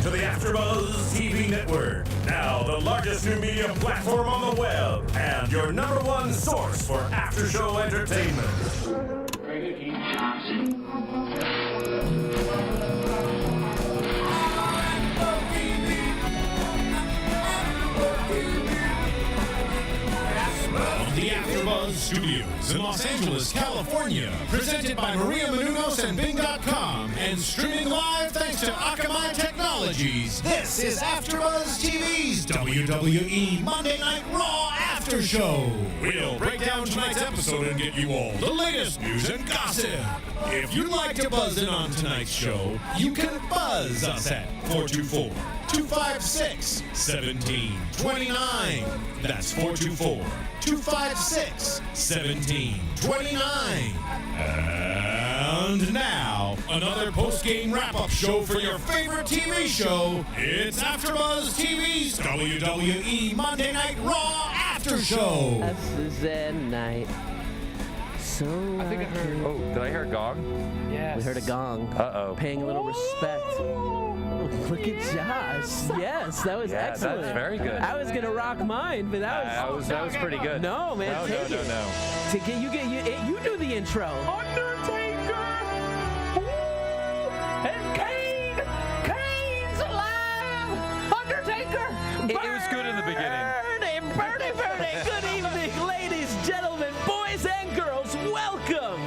to the AfterBuzz TV network, now the largest new media platform on the web, and your number one source for after-show entertainment. The AfterBuzz Studios in Los Angeles, California, presented by Maria Menounos and Bing.com, and streaming live thanks to Akamai Technologies. This is AfterBuzz TV's WWE Monday Night Raw After Show. We'll break down tonight's episode and get you all the latest news and gossip. If you'd like to buzz in on tonight's show, you can buzz us at 424-256-1729. That's 424-256-1729. And now, another post-game wrap-up show for your favorite TV show. It's AfterBuzz TV's WWE Monday Night Raw After Show. This is at night. So I think I heard. Oh, did I hear a gong? Yes. We heard a gong. Uh-oh. Paying a little respect. Oh, look at Josh. Yes, that was excellent. That was very good. I was gonna rock mine, but that was pretty good. No, man. No. You do the intro. Undertaker and Kane. Kane's alive. Undertaker. It was good in the beginning. Birdie. Good evening, ladies, gentlemen, boys and girls. Welcome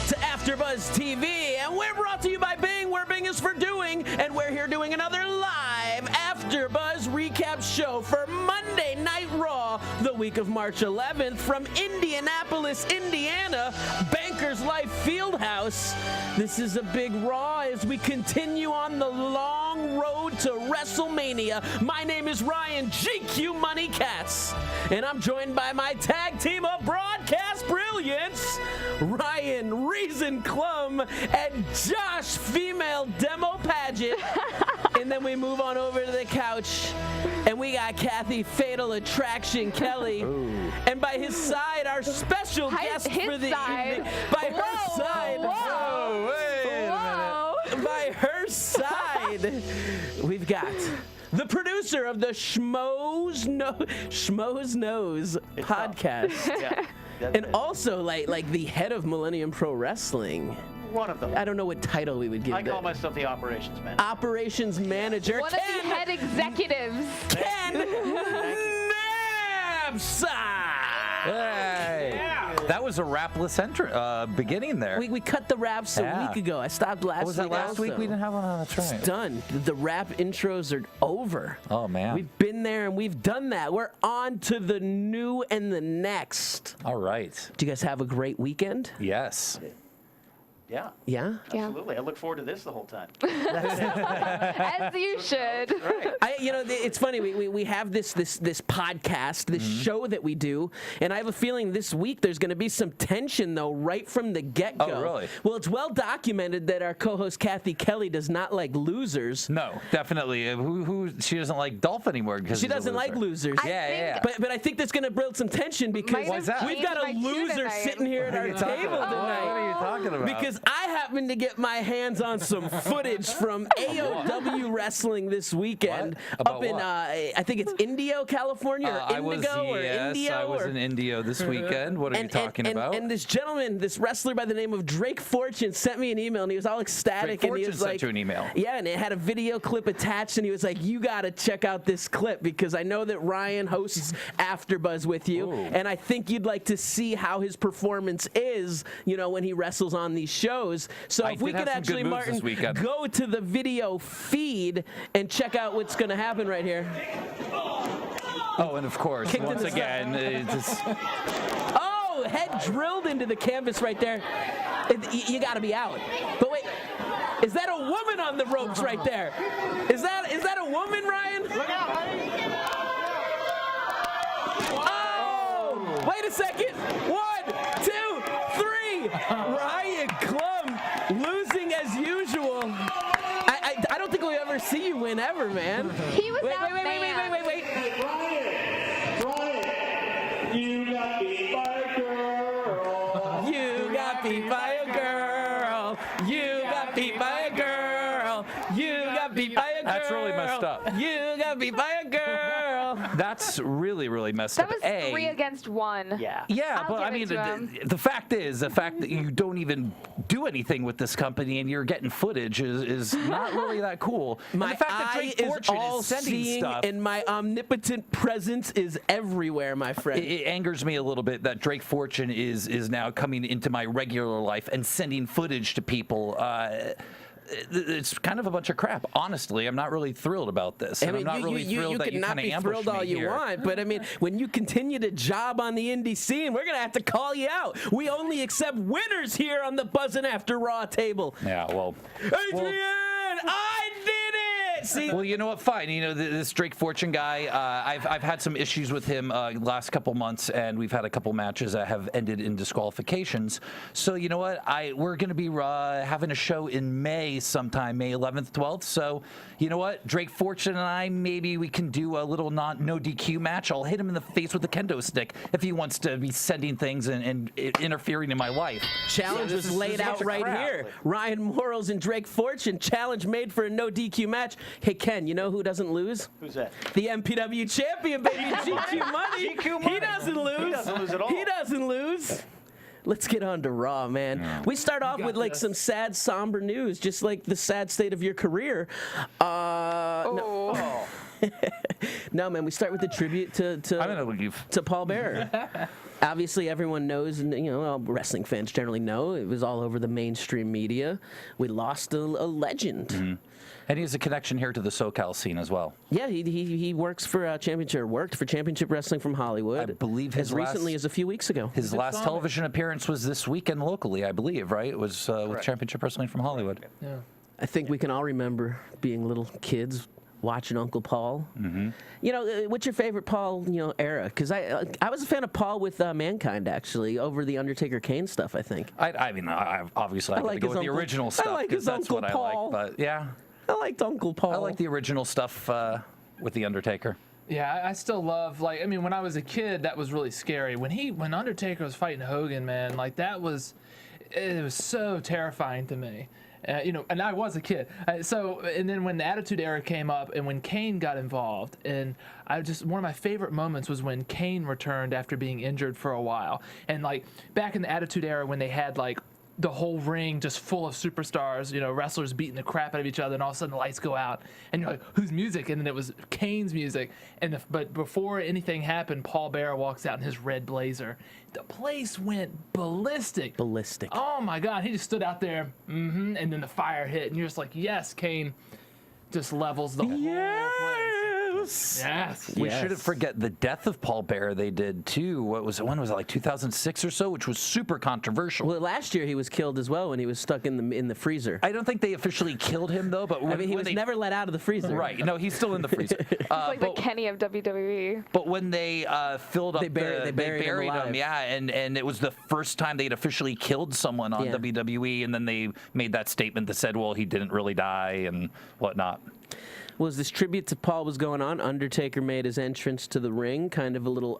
to AfterBuzz TV, and we're brought to you by Bing, where Bing is for doing, and we're here doing another live AfterBuzz recap show for Monday Night Raw, the week of March 11th, from Indianapolis, Indiana, Bankers Life Fieldhouse. This is a big Raw as we continue on the long road to WrestleMania. My name is Ryan GQ Money Katz, and I'm joined by my tag team of broadcast brilliance, Ryan Reason Clum and Josh Female Demo Padgett. And then we move on over to the couch, and we got Cathy Fatal Attraction Kelley. Ooh. And by his side, our special guest for the evening. By her side. Whoa, wait a minute. By her side, we've got the producer of the Schmoes Knows podcast. Yeah. And also like the head of Millennium Pro Wrestling. One of them. I don't know what title we would give I that. call myself the operations manager. Operations manager. One of the head executives. Ken Napzok. Hey. Yeah. That was a rapless beginning there. We cut the raps a week ago. I stopped last week. Was that last also. week? We didn't have one on. That's right. It's done. The rap intros are over. Oh, man. We've been there and we've done that. We're on to the new and the next. All right. Do you guys have a great weekend? Yes. Yeah. Yeah? Absolutely. I look forward to this the whole time. As you should. Right. It's funny. We have this podcast, this show that we do, and I have a feeling this week there's going to be some tension though right from the get-go. Oh, really? Well, it's well documented that our co-host Cathy Kelley does not like losers. No, definitely. Who she doesn't like Dolph anymore because She doesn't like losers. Yeah. But I think that's going to build some tension because Might have we've got a changed my tune loser tonight. sitting here at our table What tonight. are you talking about? Because I happened to get my hands on some footage from AOW Wrestling this weekend What? up in, I think it's Indio, California, or I was Indio. in Indio this weekend. What are you talking about? And this gentleman, this wrestler by the name of Drake Fortune, sent me an email, and he was all ecstatic. Drake and he Fortune was sent like, you an email. Yeah, and it had a video clip attached, and he was like, you got to check out this clip because I know that Ryan hosts AfterBuzz with you, Ooh. and I think you'd like to see how his performance is, when he wrestles on these shows. So I if we did could have some good actually, moves Martin, this weekend. go to the video feed and check out what's going to happen right here. Oh, and of course, Kicked in once the again, it's just, Oh, head drilled into the canvas right there. You got to be out. But wait, is that a woman on the ropes right there? Is that a woman, Ryan? Look out, buddy. Oh, wait a second. 1, 2, 3. Ryan Clum losing as usual. I don't think we'll ever see you win ever, man. He was Wait. Ryan, you got beat by a girl. You got beat by a girl. You got beat by a girl. You got beat by a girl. that's That's really messed up. You got beat by a girl. That's really, really messed That up. was 3 against 1. Yeah. Yeah, I'll but I give mean, it to him. the fact that you don't even do anything with this company and you're getting footage is not really that cool. And My the fact that eye Drake is Fortune all sending seeing, stuff, and my omnipotent presence is everywhere, my friend. it angers me a little bit that Drake Fortune is now coming into my regular life and sending footage to people. It's kind of a bunch of crap. Honestly, I'm not really thrilled about this. And I'm not really thrilled that you cannot kind of be ambushed thrilled all me you here. want, but I mean, when you continue to job on the indie scene, we're gonna have to call you out. We only accept winners here on the Buzzin' After Raw table. Yeah, well. Adrian, I did it. See, Well, you know what? Fine. You know, this Drake Fortune guy, I've had some issues with him last couple months, and we've had a couple matches that have ended in disqualifications. So, you know what? We're going to be having a show in May sometime, May 11th, 12th. So, you know what? Drake Fortune and I, maybe we can do a little no DQ match. I'll hit him in the face with a kendo stick if he wants to be sending things and interfering in my life. challenge was laid out right here. Ryan Morals and Drake Fortune. Challenge made for a no DQ match. Hey, Ken, you know who doesn't lose? Who's that? The MPW champion, baby. GQ Money. GQ He Money. doesn't lose. He doesn't lose at all. He doesn't lose. Let's get on to Raw, man. We start off with like some sad, somber news, just like the sad state of your career. Oh. No, man, we start with the tribute I'm going to leave. to Paul Bearer. Obviously, everyone knows, and wrestling fans generally know, it was all over the mainstream media. We lost a legend. Mm-hmm. And he has a connection here to the SoCal scene as well. Yeah, he works for worked for Championship Wrestling from Hollywood. I believe his as recently last- as a few weeks ago. His last television appearance was this weekend locally, I believe, right? It was with Championship Wrestling from Hollywood. Yeah. I think we can all remember being little kids watching Uncle Paul. Mm-hmm. What's your favorite Paul, era? Because I was a fan of Paul with Mankind, actually, over the Undertaker Kane stuff, I think. I mean, obviously, I got to like go his with the uncle. original I stuff like because his that's Uncle what Paul. I like. But yeah, I liked Uncle Paul. I like the original stuff with the Undertaker. Yeah, I still love, when I was a kid, that was really scary. When Undertaker was fighting Hogan, man, it was so terrifying to me. And I was a kid. And then when the Attitude Era came up and when Kane got involved, and one of my favorite moments was when Kane returned after being injured for a while. And back in the Attitude Era when they had the whole ring just full of superstars, wrestlers beating the crap out of each other, and all of a sudden the lights go out, and you're like, whose music? And then it was Kane's music. But before anything happened, Paul Bearer walks out in his red blazer. The place went ballistic. Ballistic. Oh my God, he just stood out there, and then the fire hit, and you're just like, yes, Kane just levels the whole place. Yes. We shouldn't forget the death of Paul Bearer they did too. When was it, 2006 or so, which was super controversial. Well, last year he was killed as well when he was stuck in the freezer. I don't think they officially killed him though, but he was never let out of the freezer. Right. No, he's still in the freezer. Like the Kenny of WWE. But when they filled up, They buried him alive. yeah, and it was the first time they'd officially killed someone on WWE, and then they made that statement that said, well, he didn't really die and whatnot. Was this tribute to Paul was going on? Undertaker made his entrance to the ring, kind of a little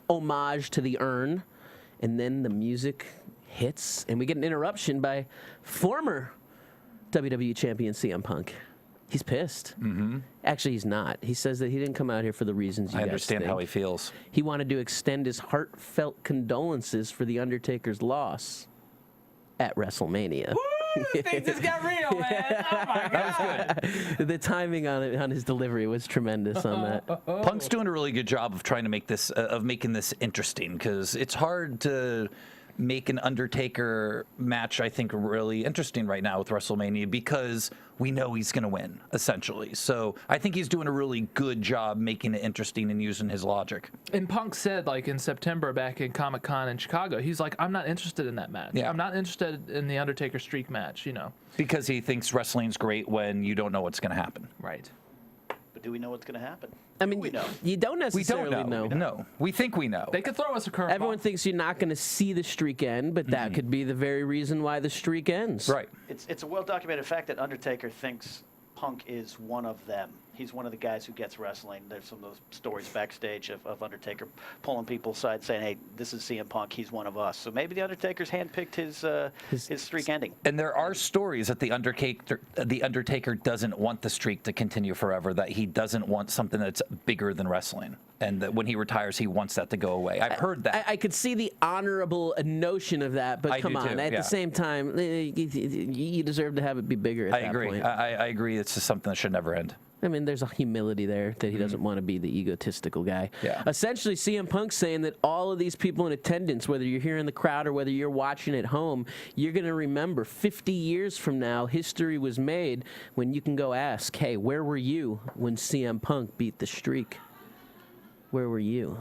homage to the urn, and then the music hits, and we get an interruption by former WWE champion CM Punk. He's pissed. Mm-hmm. Actually, he's not. He says that he didn't come out here for the reasons you I guys understand think. how he feels. He wanted to extend his heartfelt condolences for the Undertaker's loss at WrestleMania. Things just got real, man. Oh my God. The timing on his delivery was tremendous on that. Punk's doing a really good job of trying to make this making this interesting, because it's hard to make an Undertaker match, I think, really interesting right now with WrestleMania, because we know he's going to win, essentially. So I think he's doing a really good job making it interesting and using his logic. And Punk said, in September back in Comic-Con in Chicago, he's like, I'm not interested in that match. Yeah. I'm not interested in the Undertaker streak match, Because he thinks wrestling's great when you don't know what's going to happen. Right. But do we know what's going to happen? I mean, we know. you don't We necessarily don't know. No, we think we know. They could throw us a curveball. Everyone thinks you're not going to see the streak end, but that could be the very reason why the streak ends. Right. It's a well-documented fact that Undertaker thinks Punk is one of them. He's one of the guys who gets wrestling. There's some of those stories backstage of Undertaker pulling people aside saying, hey, this is CM Punk. He's one of us. So maybe the Undertaker's handpicked his streak ending. And there are stories that the Undertaker doesn't want the streak to continue forever, that he doesn't want something that's bigger than wrestling. And that when he retires, he wants that to go away. I've heard that. I could see the honorable notion of that, but I come do on. too, At yeah. the same time, you deserve to have it be bigger at I that agree. point. I agree. It's just something that should never end. I mean, there's a humility there that he doesn't want to be the egotistical guy. Yeah. Essentially, CM Punk's saying that all of these people in attendance, whether you're here in the crowd or whether you're watching at home, you're going to remember 50 years from now, history was made when you can go ask, hey, where were you when CM Punk beat the streak? Where were you?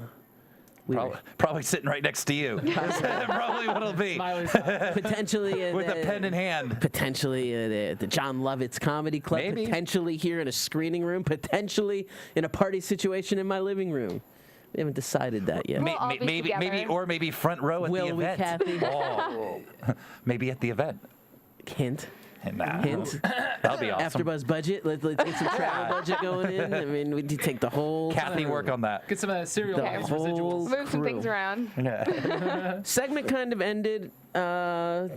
We were Probably sitting right next to you. Probably what it'll be. Smiley smile. potentially With a pen in hand. Potentially the John Lovitz Comedy Club. Maybe. Potentially here in a screening room. Potentially in a party situation in my living room. We haven't decided that yet. We'll all be together. Maybe front row at Will the we, event. Cathy? Oh. Maybe at the event. Hint. Nah. Hint. That'll be awesome. AfterBuzz budget. Let's get some travel budget going in. I mean, we take the whole. Kathy, work on that. Get some of that cereal The rice whole- residuals. Move some crew. things around. Segment kind of ended. I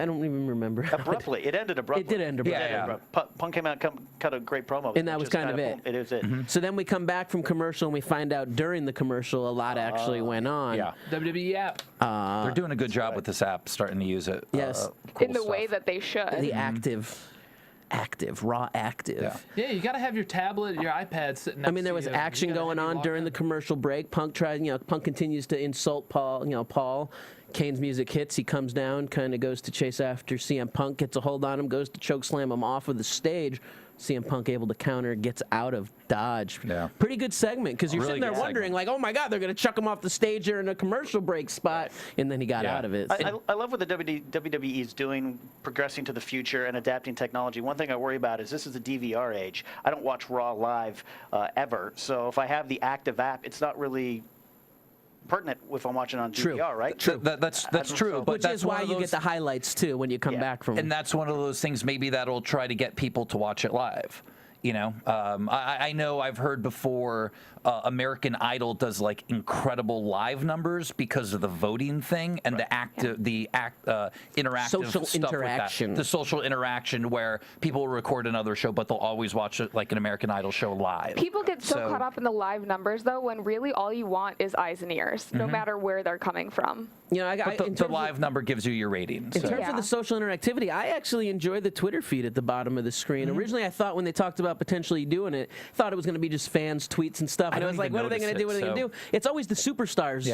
don't even remember. Abruptly. It ended abruptly. It did end abruptly. Yeah. Punk came out, cut a great promo. And that was just kind of it. It is it. So then we come back from commercial and we find out during the commercial a lot actually went on. Yeah. WWE app. They're doing a good job with this app, starting to use it. Yes. Cool In the way stuff. that they should. The raw active. Yeah. Yeah, you got to have your tablet, your iPad sitting next I mean, there was to you. action You gotta going have your on during the Walkman. commercial break. Punk continues to insult Paul. Kane's music hits. He comes down, kind of goes to chase after CM Punk, gets a hold on him, goes to chokeslam him off of the stage. CM Punk able to counter, gets out of dodge. Yeah. Pretty good segment because you're Really sitting there good wondering, segment. like, oh my God, they're going to chuck him off the stage here in a commercial break spot, and then he got Yeah. out of it. I love what the WWE is doing, progressing to the future and adapting technology. One thing I worry about is this is the DVR age. I don't watch Raw live ever, so if I have the active app, it's not really pertinent if I'm watching on True. DVR, right? That's true. But Which that's is why one of you those, get the highlights too when you come Yeah. back from. And that's one of those things maybe that'll try to get people to watch it live. You know, I know I've heard before American Idol does like incredible live numbers because of the voting thing and the interactive Social stuff interaction. with that. The social interaction where people will record another show, but they'll always watch it like an American Idol show live. People get so caught up in the live numbers, though, when really all you want is eyes and ears, no matter where they're coming from. You know, But in the terms live number gives you your rating. In so. terms of the social interactivity, I actually enjoy the Twitter feed at the bottom of the screen. Originally, I thought when they talked about potentially doing it, thought it was going to be just fans' tweets and stuff. And I don't was like, even what are they going to do? What are they going to do? It's always the superstars,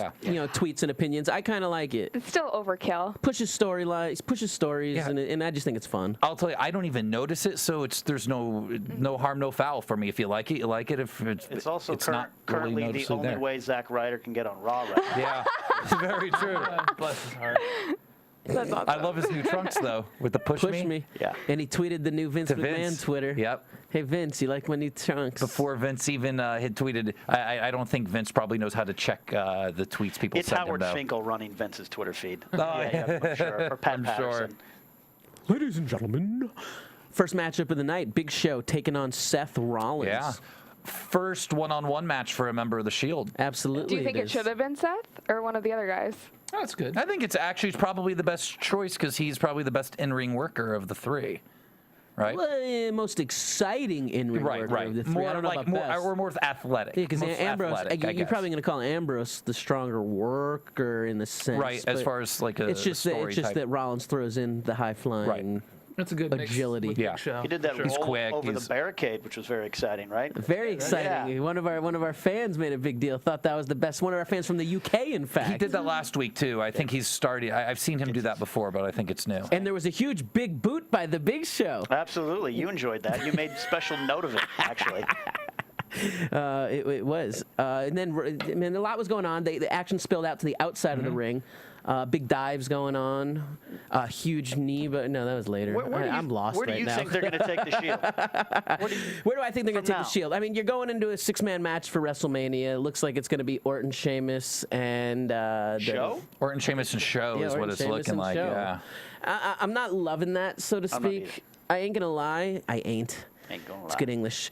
tweets and opinions. I kind of like it. It's still overkill. Pushes storylines, pushes stories, Yeah. and I just think it's fun. I'll tell you, I don't even notice it, so there's no harm, no foul for me. If you like it, you like it. If It's also it's not currently really the noticeably only there. way Zack Ryder can get on Raw right now. Yeah, very true. Bless his heart. That's awesome. I love his new trunks though, with the push Me. Yeah. And he tweeted the new Vince to McMahon Vince. Twitter. Yep. Hey, Vince, you like my new trunks? Before Vince even had tweeted, I don't think Vince probably knows how to check the tweets people It's send Howard him though. Finkel running Vince's Twitter feed. Oh, yeah, I'm sure. Or Pat I'm sure. Patterson. Ladies and gentlemen. First matchup of the night, Big Show taking on Seth Rollins. Yeah. First one-on-one match for a member of the Shield. Absolutely. Do you think it is. should have been Seth or one of the other guys? Oh, that's good. I think it's actually probably the best choice because he's probably the best in-ring worker of the three. Right? Well, most exciting in-ring worker of the three. More I don't know like about best. or more athletic. Yeah, because Most Ambrose, athletic, I you're guess. probably going to call Ambrose the stronger worker in the sense. Right, as but far as like a it's just story type. that Rollins throws in the high flying. Right. That's a good Agility. mix with Yeah. Big Show. He did that Sure. He's roll quick, over he's- the barricade, which was very exciting, right? Very exciting. Yeah. One of our fans made a big deal. Thought that was the best. One of our fans from the UK, in fact. He did that last week too. I think he's started. I've seen him do that before, but I think it's new. And there was a huge big boot by the Big Show. Absolutely. You enjoyed that. You made special note of it, actually. It was. And then a lot was going on. The action spilled out to the outside of the ring. Big dives going on. Huge knee, but no, that was later. I'm lost Where do right you now. think they're going to take the Shield? Where do I think they're going to take From the Shield? I mean, you're going into a six-man match for WrestleMania. It looks like it's going to be Orton, Sheamus, and Show? Orton, Sheamus, and Show is what Orton, it's Sheamus, looking and like. Show. Yeah. I'm not loving that, so to I'm not speak. I ain't gonna lie, I ain't. Ain't gonna lie. It's good English.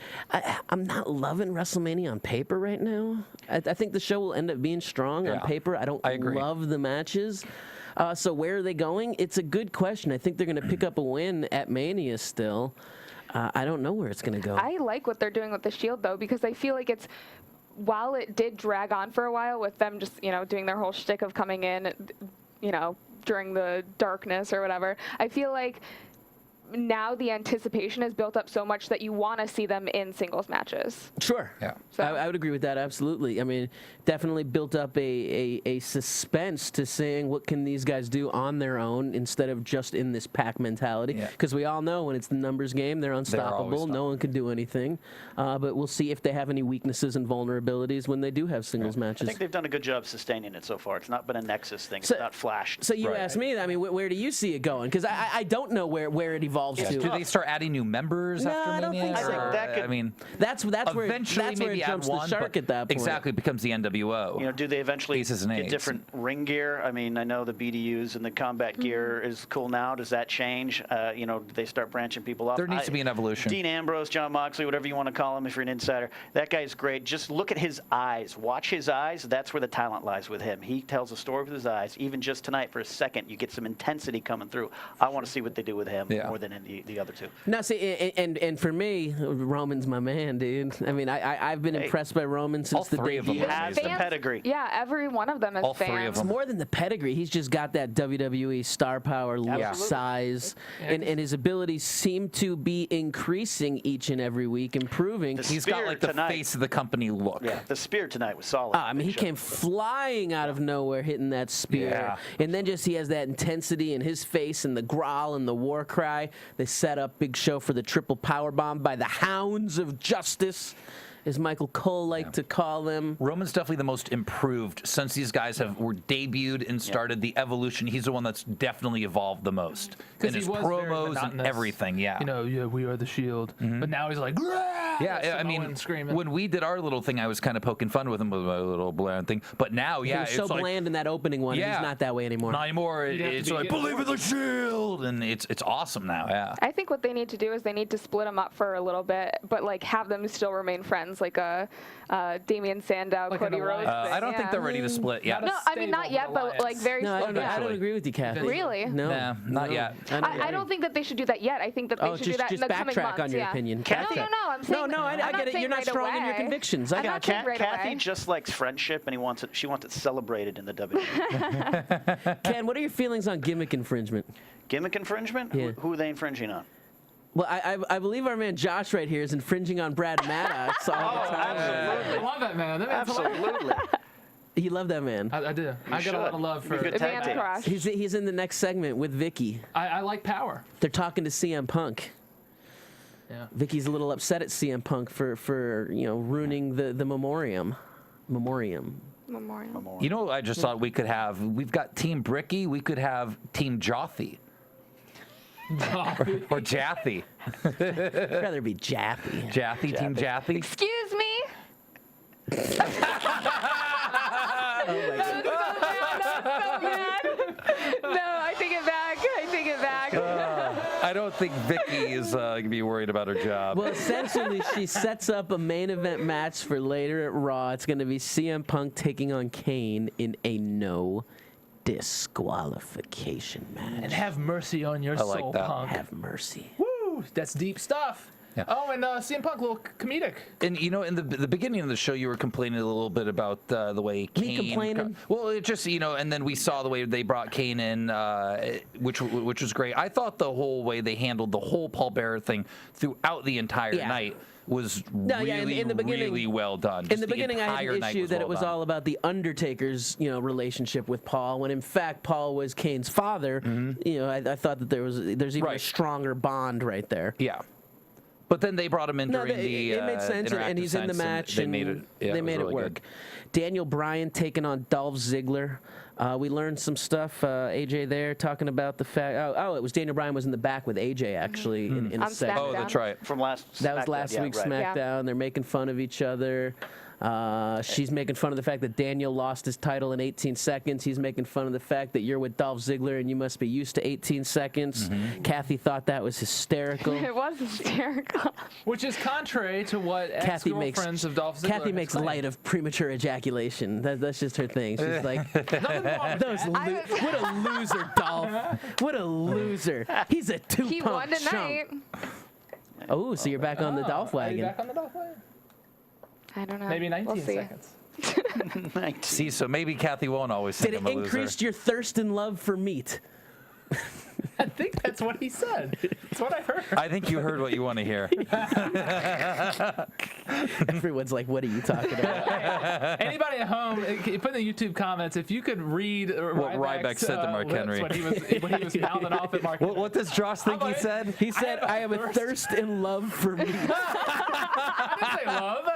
I'm not loving WrestleMania on paper right now. I think the show will end up being strong on paper. I agree. love the matches. So where are they going? It's a good question. I think they're going to pick up a win at Mania still. I don't know where it's going to go. I like what they're doing with the Shield, though, because I feel like it's, while it did drag on for a while with them just, doing their whole shtick of coming in, during the darkness or whatever, I feel like now the anticipation is built up so much that you want to see them in singles matches. Sure. Yeah. So I would agree with that, absolutely. I mean, definitely built up a suspense to saying what can these guys do on their own instead of just in this pack mentality. Because we all know when it's the numbers game, they're unstoppable. No one can do anything. But we'll see if they have any weaknesses and vulnerabilities when they do have singles matches. I think they've done a good job sustaining it so far. It's not been a Nexus thing. It's not flashed. So you asked me, I mean, where do you see it going? Because I don't know where it evolves to. Do they start adding new members after I don't Mania? think so. I think that could, I mean, that's where maybe it jumps add the one, shark at that point. Exactly, it becomes the NWO. do they eventually Aces and get eights. different ring gear? I mean, I know the BDUs and the combat gear is cool now. Does that change? Do they start branching people off? There needs to be an evolution. Dean Ambrose, John Moxley, whatever you want to call him if you're an insider. That guy's great. Just look at his eyes. Watch his eyes. That's where the talent lies with him. He tells a story with his eyes. Even just tonight for a second, you get some intensity coming through. I want to see what they do with him more than the other two. Now, see, and for me, Roman's my man, dude. I mean, I've been impressed by Roman since the three of them debut. are Has the pedigree. Yeah, every one of them is All fans. three of It's them. more than the pedigree. He's just got that WWE star power, look, size, and his abilities seem to be increasing each and every week, improving. He's got like the tonight. face of the company look. Yeah, the spear tonight was solid. I mean, he came flying out of nowhere, hitting that spear. Yeah. And then just he has that intensity in his face and the growl and the war cry. They set up Big Show for the triple powerbomb by the Hounds of Justice, as Michael Cole liked to call them. Roman's definitely the most improved since these guys were debuted and started the evolution. He's the one that's definitely evolved the most in his promos and everything. We are the Shield. But now he's like, yeah. I mean, screaming. when we did our little thing, I was kind of poking fun with him with my little bland thing. But now, He was so it's like, bland in that opening one. He's not that way anymore. not anymore. It's like believe in the Shield, and it's awesome now. Yeah. I think what they need to do is they need to split them up for a little bit, but like have them still remain friends, like a Damian Sandow, Like Cody an Rhodes. alliance. thing, I don't think they're ready to split yet. No, I mean not yet, but like very No, slowly. I don't agree with you, Kathy. Really? No. Nah, not yet. I don't think that they should do that yet. I think that they should do that in the coming months. on your opinion. No, I'm saying No, I get it. You're not strong in your convictions. I got you. Kathy just likes friendship, and she wants it celebrated in the WWE. Ken, what are your feelings on gimmick infringement? Gimmick infringement? Yeah. Who are they infringing on? Well, I believe our man Josh right here is infringing on Brad Maddox all the time. I love that man. That man's hilarious. Absolutely. You love that man. I do. I got a lot of love for Good tag team. Crush. He's in the next segment with Vicky. I like power. They're talking to CM Punk. Yeah. Vicky's a little upset at CM Punk for ruining the memoriam. Memorial. You know, I just thought we've got Team Bricky, we could have Team Jothy. or Jathy. I'd rather be Jappy. Jathy, Team Jathy. Excuse me. No, I take it back. I don't think Vicky is going to be worried about her job. Well, essentially, she sets up a main event match for later at Raw. It's going to be CM Punk taking on Kane in a no disqualification match. And have mercy on your like soul, that. Punk. Have mercy. Woo! That's deep stuff. Yeah. Oh, and CM Punk, a little comedic. And in the beginning of the show, you were complaining a little bit about the way Kane. Me complaining? Well, it just and then we saw the way they brought Kane in, which was great. I thought the whole way they handled the whole Paul Bearer thing throughout the entire night was really well done. In the beginning, I had an issue that it was all about the Undertaker's, relationship with Paul, when in fact Paul was Kane's father. Mm-hmm. I thought that there's even a stronger bond right there. Yeah. But then they brought him in during the it made sense, and he's in the match, and they made it work. Good. Daniel Bryan taking on Dolph Ziggler. We learned some stuff. AJ there talking about the fact. Oh, it was Daniel Bryan was in the back with AJ actually in a segment. Oh, that's right. From last. That was last SmackDown. week's Right. SmackDown. They're making fun of each other. She's making fun of the fact that Daniel lost his title in 18 seconds. He's making fun of the fact that you're with Dolph Ziggler and you must be used to 18 seconds. Kathy thought that was hysterical. It was hysterical. Which is contrary to what ex-girlfriends of Dolph Ziggler Kathy makes claimed. light of premature ejaculation. That's just her thing. She's like, what a loser, Dolph. What a loser. He's a two-pump He won tonight. chump. Oh, so you're back on the Dolph Are you wagon. back on the Dolph wagon? I don't know. Maybe 19 we'll see. seconds. See, so maybe Kathy won't always Did think it I'm a loser. increase your thirst and love for meat? I think that's what he said. That's what I heard. I think you heard what you want to hear. Everyone's like, what are you talking about? Anybody at home, put in the YouTube comments if you could read What Ryback said to Mark Henry. When he was pounding off at Mark Henry. What does Josh think he said? He said, I have a thirst and love for meat. I didn't say love.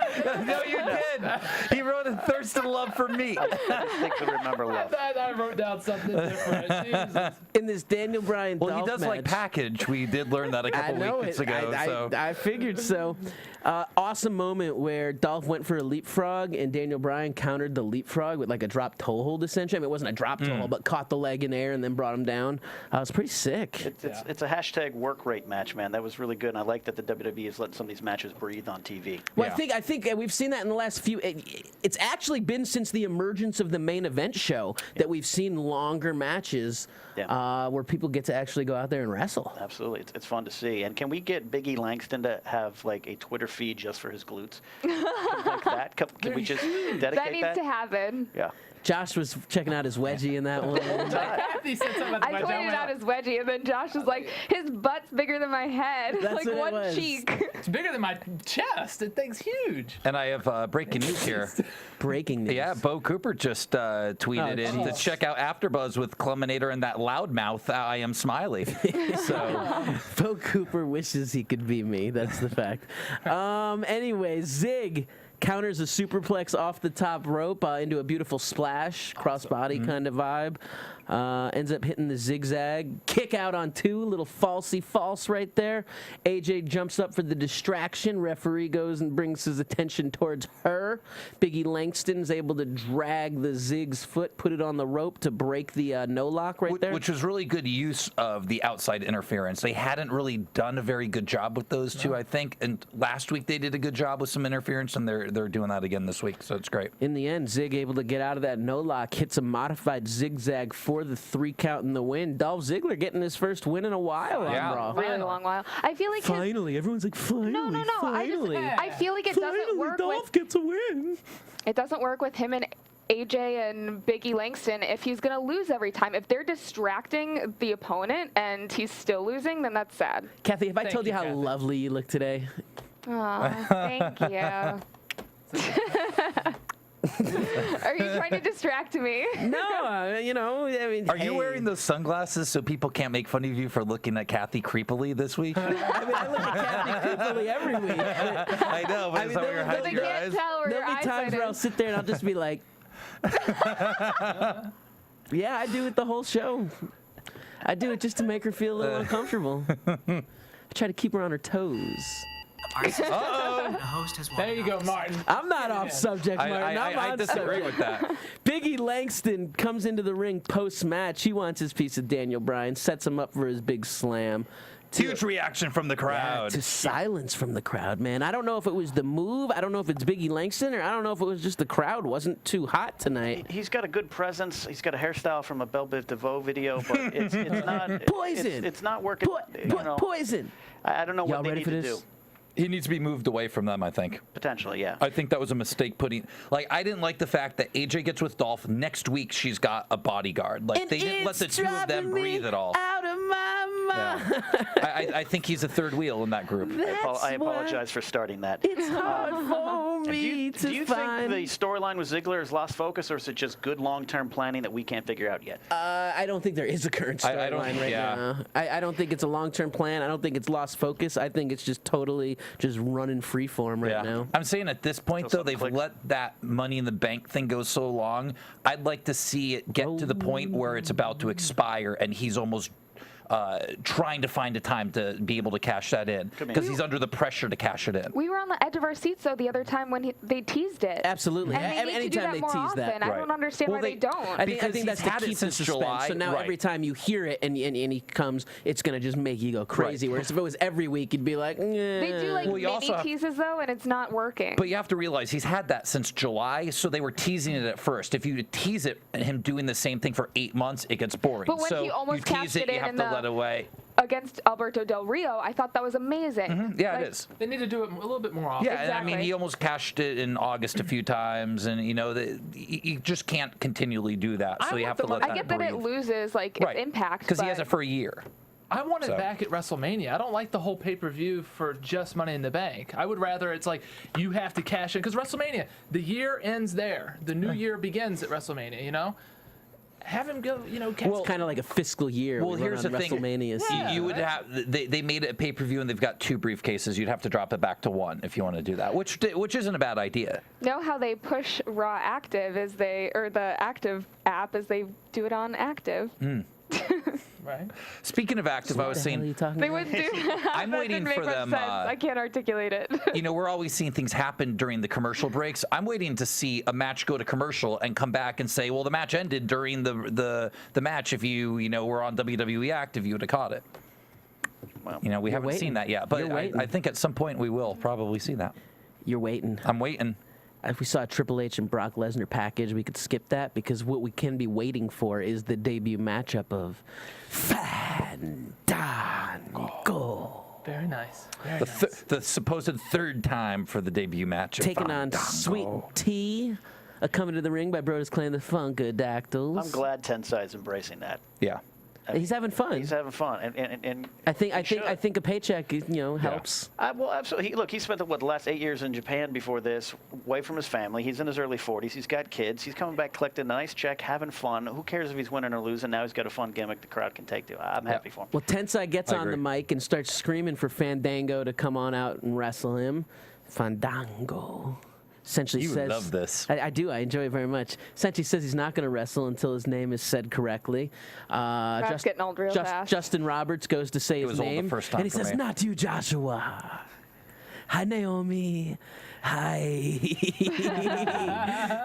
No, you did. He wrote a thirst and love for meat. I think we remember love. I wrote down something different. Jesus. In this Daniel Bryan Well, Dolph he does match, like package. We did learn that a I couple know weeks it. ago. So. I figured so. Awesome moment where Dolph went for a leapfrog and Daniel Bryan countered the leapfrog with like a drop toe hold essentially. I mean, it wasn't a drop toe hold, but caught the leg in air and then brought him down. It was pretty sick. It's a hashtag work rate match, man. That was really good, and I like that the WWE is letting some of these matches breathe on TV. Well, I think we've seen that in the last few. It's actually been since the emergence of the main event show that we've seen longer matches where people get to actually go out there and wrestle. Absolutely, it's fun to see. And can we get Big E Langston to have like a Twitter feed just for his glutes? Like that? Can we just dedicate that? That needs to happen. Yeah. Josh was checking out his wedgie in that one. Kathy said something about I pointed out his wedgie, and then Josh was like, his butt's bigger than my head. That's like what it one was. cheek. It's bigger than my chest. That thing's huge. And I have breaking news here. Breaking news. Yeah, Bo Cooper just tweeted in to check out AfterBuzz with Cluminator and that loudmouth. I am Smiley. So Bo Cooper wishes he could be me. That's the fact. Anyway, Zig counters a superplex off the top rope into a beautiful splash, crossbody kind of vibe. Ends up hitting the zigzag. Kick out on two, little falsy false right there. AJ jumps up for the distraction. Referee goes and brings his attention towards her. Biggie Langston's able to drag the Zig's foot, put it on the rope to break the no lock right there. Which was really good use of the outside interference. They hadn't really done a very good job with those two, I think. And last week they did a good job with some interference, and they're doing that again this week, so it's great. In the end, Zig able to get out of that no lock, hits a modified zigzag for the 3 count in the win. Dolph Ziggler getting his first win in a while on Raw. Really long while. I feel like Finally, everyone's like, finally, No. finally. I feel like it doesn't work Dolph gets a win. It doesn't work with him and AJ and Biggie Langston if he's going to lose every time. If they're distracting the opponent and he's still losing, then that's sad. Kathy, have I told you how lovely you look today? Aw, thank you. Are you trying to distract me? No, I mean, Are you wearing those sunglasses so people can't make fun of you for looking at Kathy creepily this week? I look at Kathy creepily every week. I know, but is that where you're hiding your eyes? There'll be times where I'll sit there and I'll just be like, yeah, I do it the whole show. I do it just to make her feel a little uncomfortable. I try to keep her on her toes. There you go, Martin. I'm not off subject, Martin. I disagree with that. Biggie Langston comes into the ring post-match. He wants his piece of Daniel Bryan, sets him up for his big slam. Huge reaction from the crowd. To silence from the crowd, man. I don't know if it was the move. I don't know if it's Biggie Langston, or I don't know if it was just the crowd wasn't too hot tonight. He's got a good presence. He's got a hairstyle from a Belle Biv DeVoe video, but it's not Poison. It's not working. Poison. I don't know what they ready need for to this? do. He needs to be moved away from them, I think. Potentially, yeah. I think that was a mistake putting... I didn't like the fact that AJ gets with Dolph. Next week, she's got a bodyguard. They didn't let the two of them breathe at all. Out of my mind. Yeah. I think he's a third wheel in that group. I apologize for starting that. It's hard for me do you think the storyline with Ziggler is lost focus, or is it just good long-term planning that we can't figure out yet? I don't think there is a current storyline right now. I don't think it's a long-term plan. I don't think it's lost focus. I think it's just totally just running freeform right now. I'm saying at this point, though, they've let that Money in the Bank thing go so long. I'd like to see it get to the point where it's about to expire and he's almost trying to find a time to be able to cash that in because he's under the pressure to cash it in. We were on the edge of our seats, though, the other time when they teased it. Absolutely. And they need to do that more often. that. I don't understand why they don't. I think that's the key to suspense. July, so now every time you hear it and he comes, it's going to just make you go crazy. Whereas if it was every week, you'd be like, They do like mini teases, though, and it's not working. But you have to realize he's had that since July, so they were teasing it at first. If you tease it and him doing the same thing for 8 months, it gets boring. But when so he almost you tease cashed it, it you have to let it away. Against Alberto Del Rio, I thought that was amazing. Yeah, it is. They need to do it a little bit more often. Yeah, and I Exactly. mean, he almost cashed it in August a few times, and you just can't continually do that. So you have to let that I get breathe. that it loses its impact. Because he has it for a year. I want it back at WrestleMania. I don't like the whole pay-per-view for just Money in the Bank. I would rather it's like you have to cash in because WrestleMania, the year ends there. The new year begins at WrestleMania. Have him go. Cash. Well, kind of like a fiscal year. Well, here's the thing. You would have. They made it a pay-per-view, and they've got 2 briefcases. You'd have to drop it back to 1 if you want to do that, which isn't a bad idea. Know how they push Raw Active or the Active app as they do it on Active. Right. Speaking of Active, I was saying they wouldn't do. I'm that waiting didn't for make much them. sense. I can't articulate it. We're always seeing things happen during the commercial breaks. I'm waiting to see a match go to commercial and come back and say, well, the match ended during the match. If you were on WWE Active, you would have caught it. Well, we haven't seen that yet, but I think at some point we will probably see that. You're waiting. I'm waiting. If we saw a Triple H and Brock Lesnar package, we could skip that because what we can be waiting for is the debut matchup of Fandango. Very nice. The supposed third time for the debut match. Taking on Sweet Tea, coming to the ring by Brodus Clay and the Funkadactyls. I'm glad Tensai's embracing that. Yeah. He's having fun. He's having fun, and I think a paycheck, helps. Well, absolutely. Look, he spent the last 8 years in Japan before this, away from his family. He's in his early 40s. He's got kids. He's coming back, collecting a nice check, having fun. Who cares if he's winning or losing? Now he's got a fun gimmick the crowd can take to. I'm happy for him. Well, Tensai gets on the mic and starts screaming for Fandango to come on out and wrestle him. Fandango. Essentially you says, love this. I do. I enjoy it very much. Essentially says he's not going to wrestle until his name is said correctly. Getting old real fast. Justin Roberts goes to say his name, the first time and he says, "Not you, Joshua. Hi, Naomi. Hi."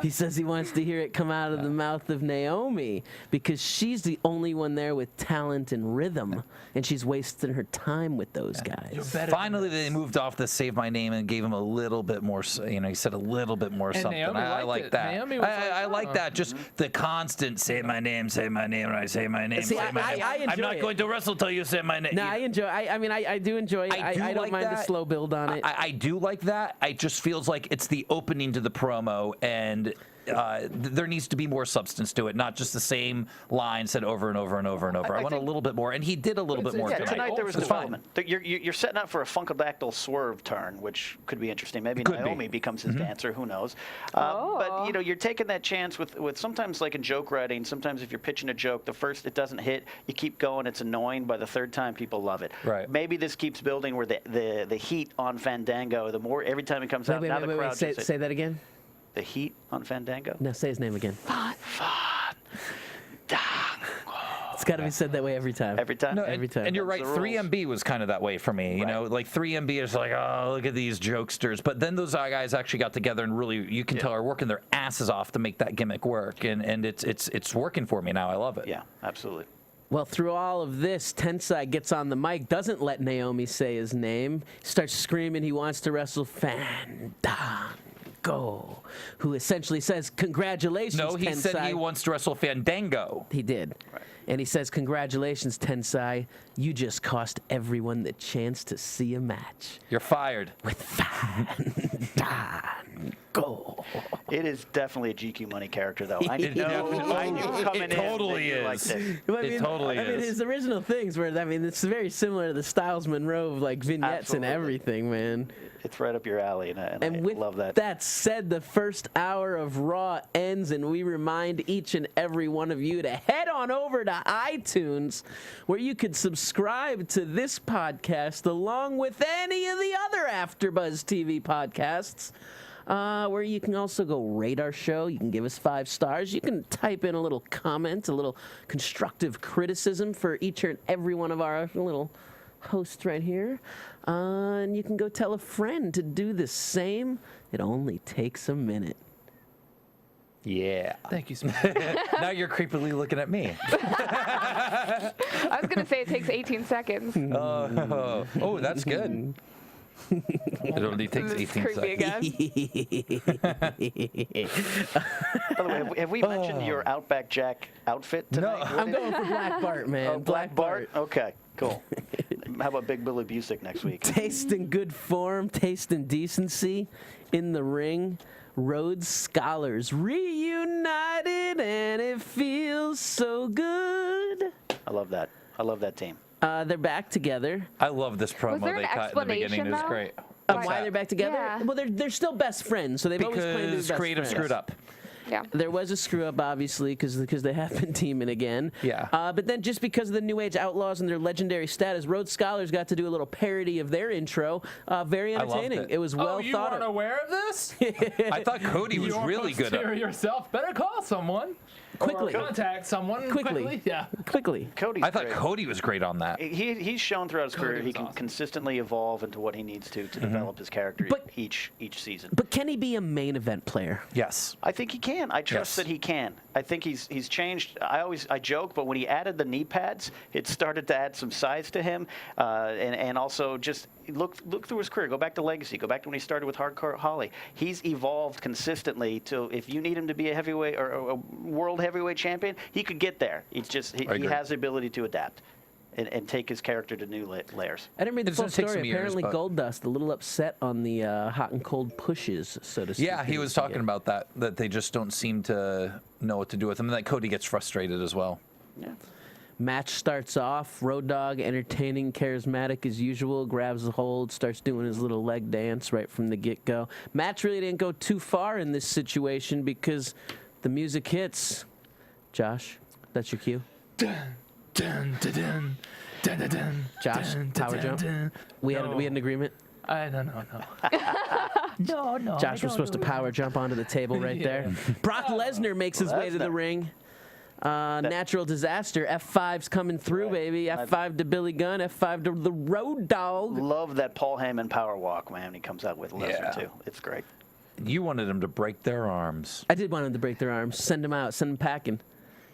He says he wants to hear it come out of the mouth of Naomi because she's the only one there with talent and rhythm, and she's wasting her time with those guys. Finally, they moved off the "Save My Name" and gave him a little bit more. He said a little bit more something. I like that. I like that. Just the constant "Say my name, say my name," and I say my name. See, say my name. I enjoy I'm not going to wrestle till you say my name. No, I enjoy. I do enjoy it. I don't mind the slow build on it. I do like that. It just feels like it's the opening to the promo, and there needs to be more substance to it, not just the same line said over and over and over and over. I want a little bit more, and he did a little bit more tonight. Tonight there was development. You're setting up for a Funkadactyl swerve turn, which could be interesting. Maybe Naomi becomes his dancer. Who knows? But you're taking that chance with sometimes like in joke writing. Sometimes if you're pitching a joke, the first it doesn't hit, you keep going. It's annoying. By the third time, people love it. Right. Maybe this keeps building where the heat on Fandango. The more every time it comes out, now the crowd say that again. The heat on Fandango. No, say his name again. Fandango. It's got to be said that way every time. Every time. No, every time. And you're right. 3MB was kind of that way for me. You know, like 3MB is like, oh, look at these jokesters. But then those guys actually got together and really, you can tell, are working their asses off to make that gimmick work. And it's working for me now. I love it. Yeah, absolutely. Well, through all of this, Tensai gets on the mic, doesn't let Naomi say his name, starts screaming he wants to wrestle Fandango, who essentially says, congratulations, No, he Tensai. said he wants to wrestle Fandango. He did. Right. And he says, congratulations, Tensai. You just cost everyone the chance to see a match. You're fired. With Fandango. It is definitely a GQ Money character, though. I knew coming in. Totally that you is. liked it. It totally is. I mean, his original things were, it's very similar to the Styles Monroe like vignettes and everything, man. It's right up your alley, and I with love that. That said, the first hour of Raw ends, and we remind each and every one of you to head on over to iTunes, where you could subscribe to this podcast along with any of the other AfterBuzz TV podcasts where you can also go rate our show. You can give us 5 stars. You can type in a little comment, a little constructive criticism for each and every one of our little hosts right here. And you can go tell a friend to do the same. It only takes a minute. Yeah. Thank you, Smith. Now you're creepily looking at me. I was going to say it takes 18 seconds. Oh, that's good. It only takes 18 creepy seconds. again. By the way, have we mentioned your Outback Jack outfit tonight? I'm going for Black Bart, man. Oh, Black Bart? Okay, cool. How about Big Billy Busick next week? Taste in good form, taste in decency in the ring. Rhodes Scholars reunited, and it feels so good. I love that. I love that team. They're back together. I love this promo there they an cut in the beginning. It was explanation, great. Why they're back together? Yeah. Well, they're still best friends, so they've always claimed to be Because best creative friends. screwed up. Yeah. There was a screw up, obviously, because they have been teaming again. Yeah. But then just because of the New Age Outlaws and their legendary status, Rhodes Scholars got to do a little parody of their intro. Very loved entertaining. it. Was well you thought weren't of. aware of this? I thought Cody was you really good at yourself. Better call someone. Quickly. Or contact someone Quickly. Yeah. Quickly. Cody's I thought great. Cody was great on that. He's shown throughout his career Cody he was can awesome. consistently evolve into what he needs to develop his character But- each season. But can he be a main event player? Yes. I think he can. I trust Yes. that he can. I think he's changed. I joke, but when he added the knee pads, it started to add some size to him, and also just look through his career. Go back to Legacy. Go back to when he started with Hardcore Holly. He's evolved consistently to if you need him to be a heavyweight or a world heavyweight champion, he could get there. It's just he agree. has the ability to adapt and take his character to new layers. I didn't read the It's full gonna take story. some years, Apparently, but- Goldust a little upset on the hot and cold pushes, so to speak. Yeah, he was talking about that they just don't seem to know what to do with him, and that Cody gets frustrated as well. Yeah. Match starts off. Road Dogg, entertaining, charismatic as usual, grabs the hold, starts doing his little leg dance right from the get-go. Match really didn't go too far in this situation because the music hits. Josh, that's your cue. Dun, dun, dun, dun, dun, dun, dun, Josh, dun, power dun, jump. dun. We had an agreement. No. Josh was supposed to power jump onto the table right there. Brock Lesnar makes his way to the Lesnar. ring. Natural disaster. F5's coming through, baby. F5 to Billy Gunn. F5 to the Road Dogg. Love that Paul Heyman power walk, man. He comes out with Lesnar Yeah. too. It's great. You wanted him to break their arms. I did want him to break their arms. Send them out. Send them packing.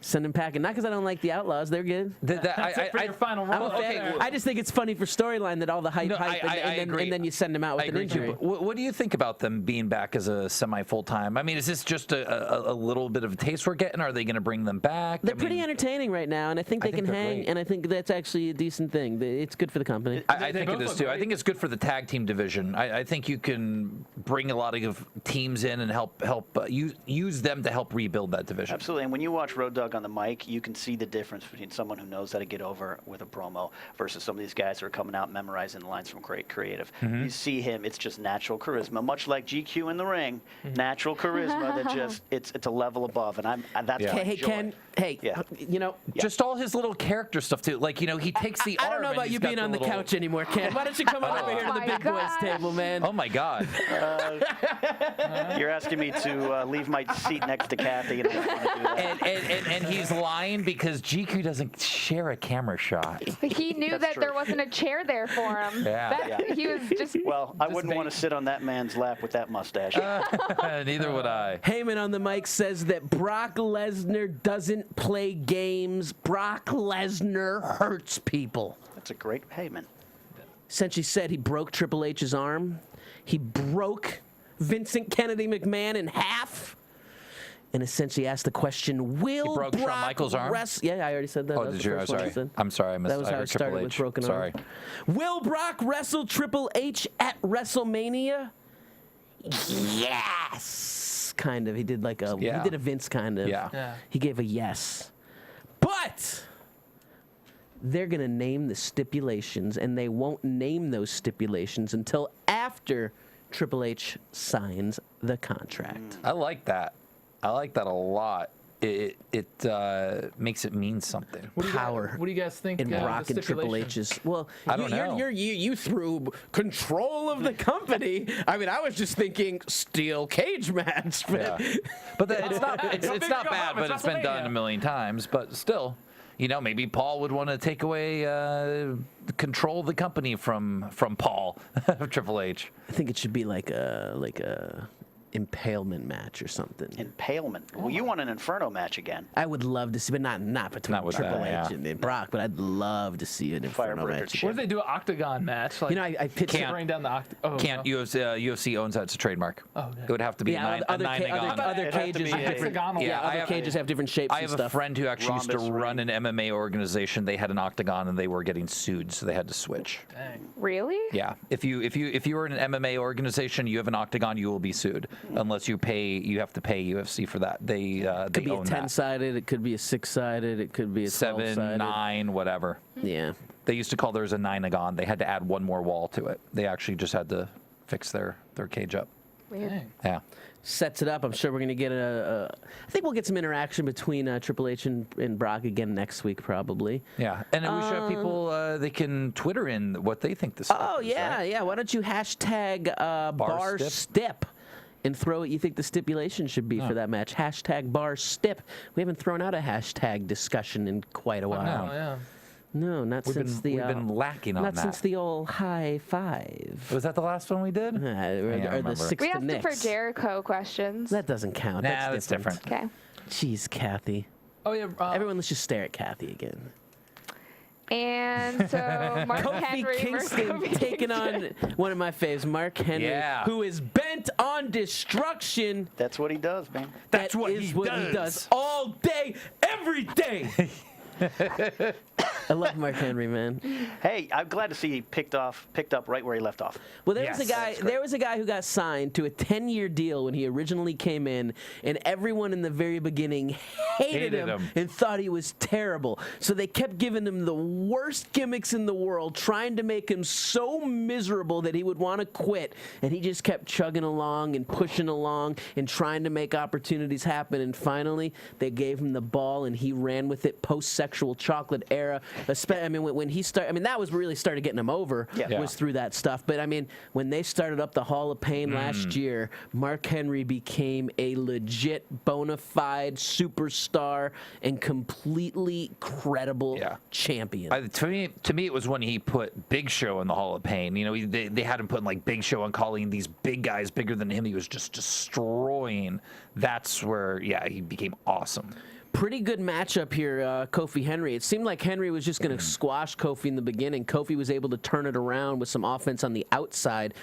Send them packing. Not because I don't like the Outlaws. They're good. That's it for your final I'm roll. a fan. I just think it's funny for storyline that all the hype, No, hype, I agree. and then you send them out with I an agree injury. too. But what do you think about them being back as a semi-full time? I mean, is this just a little bit of a taste we're getting? Are they going to bring them back? They're pretty entertaining right now, and I think they can they're hang, great. and I think that's actually a decent thing. It's good for the company. I They think it both is look too. I great. think it's good for the tag team division. I think you can bring a lot of teams in and help use them to help rebuild that division. Absolutely. And when you watch Road Dogg on the mic, you can see the difference between someone who knows how to get over with a promo versus some of these guys who are coming out memorizing the lines from creative. You see him, it's just natural charisma, much like GQ in the ring. Natural charisma that just it's a level above, and that's Yeah. my Hey, joy. Ken. Hey, Yeah. you know. Just all his little character stuff too. Like, you know, he takes the I arm don't know and about he's you got being on the little- couch anymore, Ken. Why don't you come on over here to the my big boys gosh. table, man? Oh my God! You're asking me to leave my seat next to Cathy, and I don't want to do that. and he's lying because GQ doesn't share a camera shot. But he knew That's that true. there wasn't a chair there for him. Yeah. He was just. Well, I wouldn't want to sit on that man's lap with that mustache. Neither would I. Heyman on the mic says that Brock Lesnar doesn't play games. Brock Lesnar hurts people. That's a great Heyman. Essentially said he broke Triple H's arm. He broke Vincent Kennedy McMahon in half. And essentially asked the question, will broke Shawn Brock Michaels' arm? Yeah, I already said that. Oh, That was did the you? I'm first one I sorry. said. I'm sorry. I missed. That was I how heard it started Triple with H. broken Sorry. arm. Will Brock wrestle Triple H at WrestleMania? Yes. Kind of. He did like a Yeah. he did a Vince kind of. Yeah. He gave a yes. But they're going to name the stipulations, and they won't name those stipulations until after Triple H signs the contract. I like that. I like that a lot. it makes it mean something. Power. What do you guys think? In Brock and Triple H's. Well, I don't know. You threw control of the company. I mean, I was just thinking steel cage match. But, But it's not bad, but it's been done a million times. But still, maybe Paul would want to take away control of the company from Paul, Triple H. I think it should be like a impalement match or something. Impalement. Well, you want an Inferno match again. I would love to see, but not between with Triple that, H and Brock, but I'd love to see an Inferno Firebreaker match. shit. What if they do an octagon match? Like, I pitched Can't. bring down the Can't. UFC owns that. It's a trademark. Oh, okay. It would have to be a other nine-agon. cages have different. hexagonal. Yeah, Other cages have different shapes. I have and a stuff. friend who actually used to Rhombus run an MMA organization. They had an octagon and they were getting sued, so they had to switch. Dang. Really? Yeah, if you were in an MMA organization, you have an octagon, you will be sued unless you have to pay UFC for that. They Could be a own that. 10-sided. It could be a 6-sided. It could be a 7, 12-sided. 9, whatever. Yeah. They used to call theirs a 9-agon. They had to add one more wall to it. They actually just had to fix their cage up. Weird. Dang. Yeah. Sets it up. I'm sure we're going to get I think we'll get some interaction between Triple H and Brock again next week, probably. Yeah, and we should have people. They can Twitter in what they think this. Oh, yeah, yeah. Why don't you hashtag bar stip and throw what you think the stipulation should be for that match. Hashtag bar stip. We haven't thrown out a hashtag discussion in quite a while. Oh, yeah. No, not We've since been lacking on not that. since the old high five. Was that the last one we did? Or remember. the 6 We to asked Knicks. for Jericho questions. That doesn't count. Nah, that's different. Okay. Jeez, Kathy. Oh, yeah. Everyone, let's just stare at Kathy again. And so Mark Kofi Henry versus Kingston Kofi taking on one of my faves, Mark Henry, Yeah. who is bent on destruction. That's what he does, man. That's That what is he what does. he does all day, every day. I love Mark Henry, man. Hey, I'm glad to see he picked up right where he left off. Well, there was Yes. a guy who got signed to a 10-year deal when he originally came in, and everyone in the very beginning hated him and thought he was terrible. So they kept giving him the worst gimmicks in the world, trying to make him so miserable that he would want to quit. And he just kept chugging along and pushing along and trying to make opportunities happen. And finally, they gave him the ball, and he ran with it post-sexual chocolate era. I mean, when he started, I mean, that was really started getting him over, was through that stuff. But I mean, when they started up the Hall of Pain last year, Mark Henry became a legit, bona fide superstar and completely credible champion. To me, it was when he put Big Show in the Hall of Pain. They had him putting like Big Show and calling these big guys bigger than him. He was just destroying. That's where, he became awesome. Pretty good matchup here, Kofi Henry. It seemed like Henry was just going to squash Kofi in the beginning. Kofi was able to turn it around with some offense on the outside,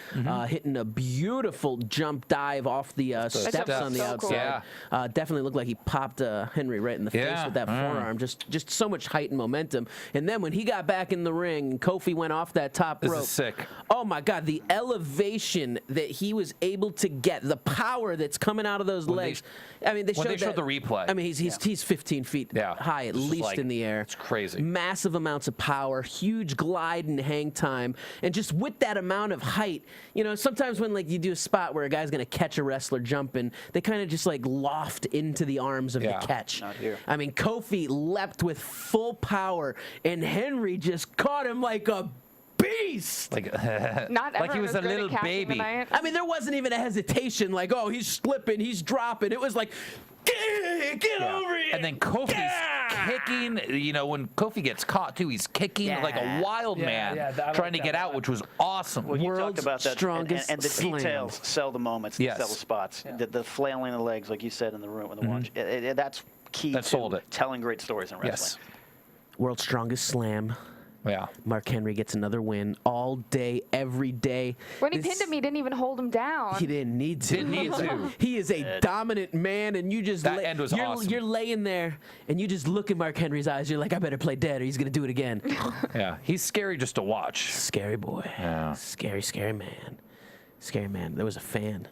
hitting a beautiful jump dive off the steps on the outside. Cool. Definitely looked like he popped Henry right in the face with that forearm. Just so much height and momentum. And then when he got back in the ring, and Kofi went off that top rope. This is sick. Oh my God, the elevation that he was able to get, the power that's coming out of those legs. I mean, they showed the replay. I mean, he's 15 feet high at least in the air. It's crazy. Massive amounts of power, huge glide and hang time, and just with that amount of height, sometimes when like you do a spot where a guy's gonna catch a wrestler jumping, they kind of just like loft into the arms of the catch. Not here. I mean, Kofi leapt with full power, and Henry just caught him like a beast. Not like he everyone was a great at little catching baby. tonight. I mean, there wasn't even a hesitation like, oh, he's slipping, he's dropping. It was like, get over here. And then Kofi's kicking. When Kofi gets caught too, he's kicking like a wild man, trying to get out, which was awesome. Well, you World's talked about that, strongest and the slam. details sell the moments, sell the spots, the flailing of the legs, like you said in the room, in the watch. That's key to telling great stories in wrestling. World's strongest slam. Yeah. Mark Henry gets another win all day, every day. When he pinned him, he didn't even hold him down. He didn't need to. He is a dominant man, and you just end was awesome. You're laying there, and you just look in Mark Henry's eyes. You're like, I better play dead, or he's gonna do it again. Yeah, he's scary just to watch. Scary boy. Yeah. Scary, scary man. Scary man. There was a fan.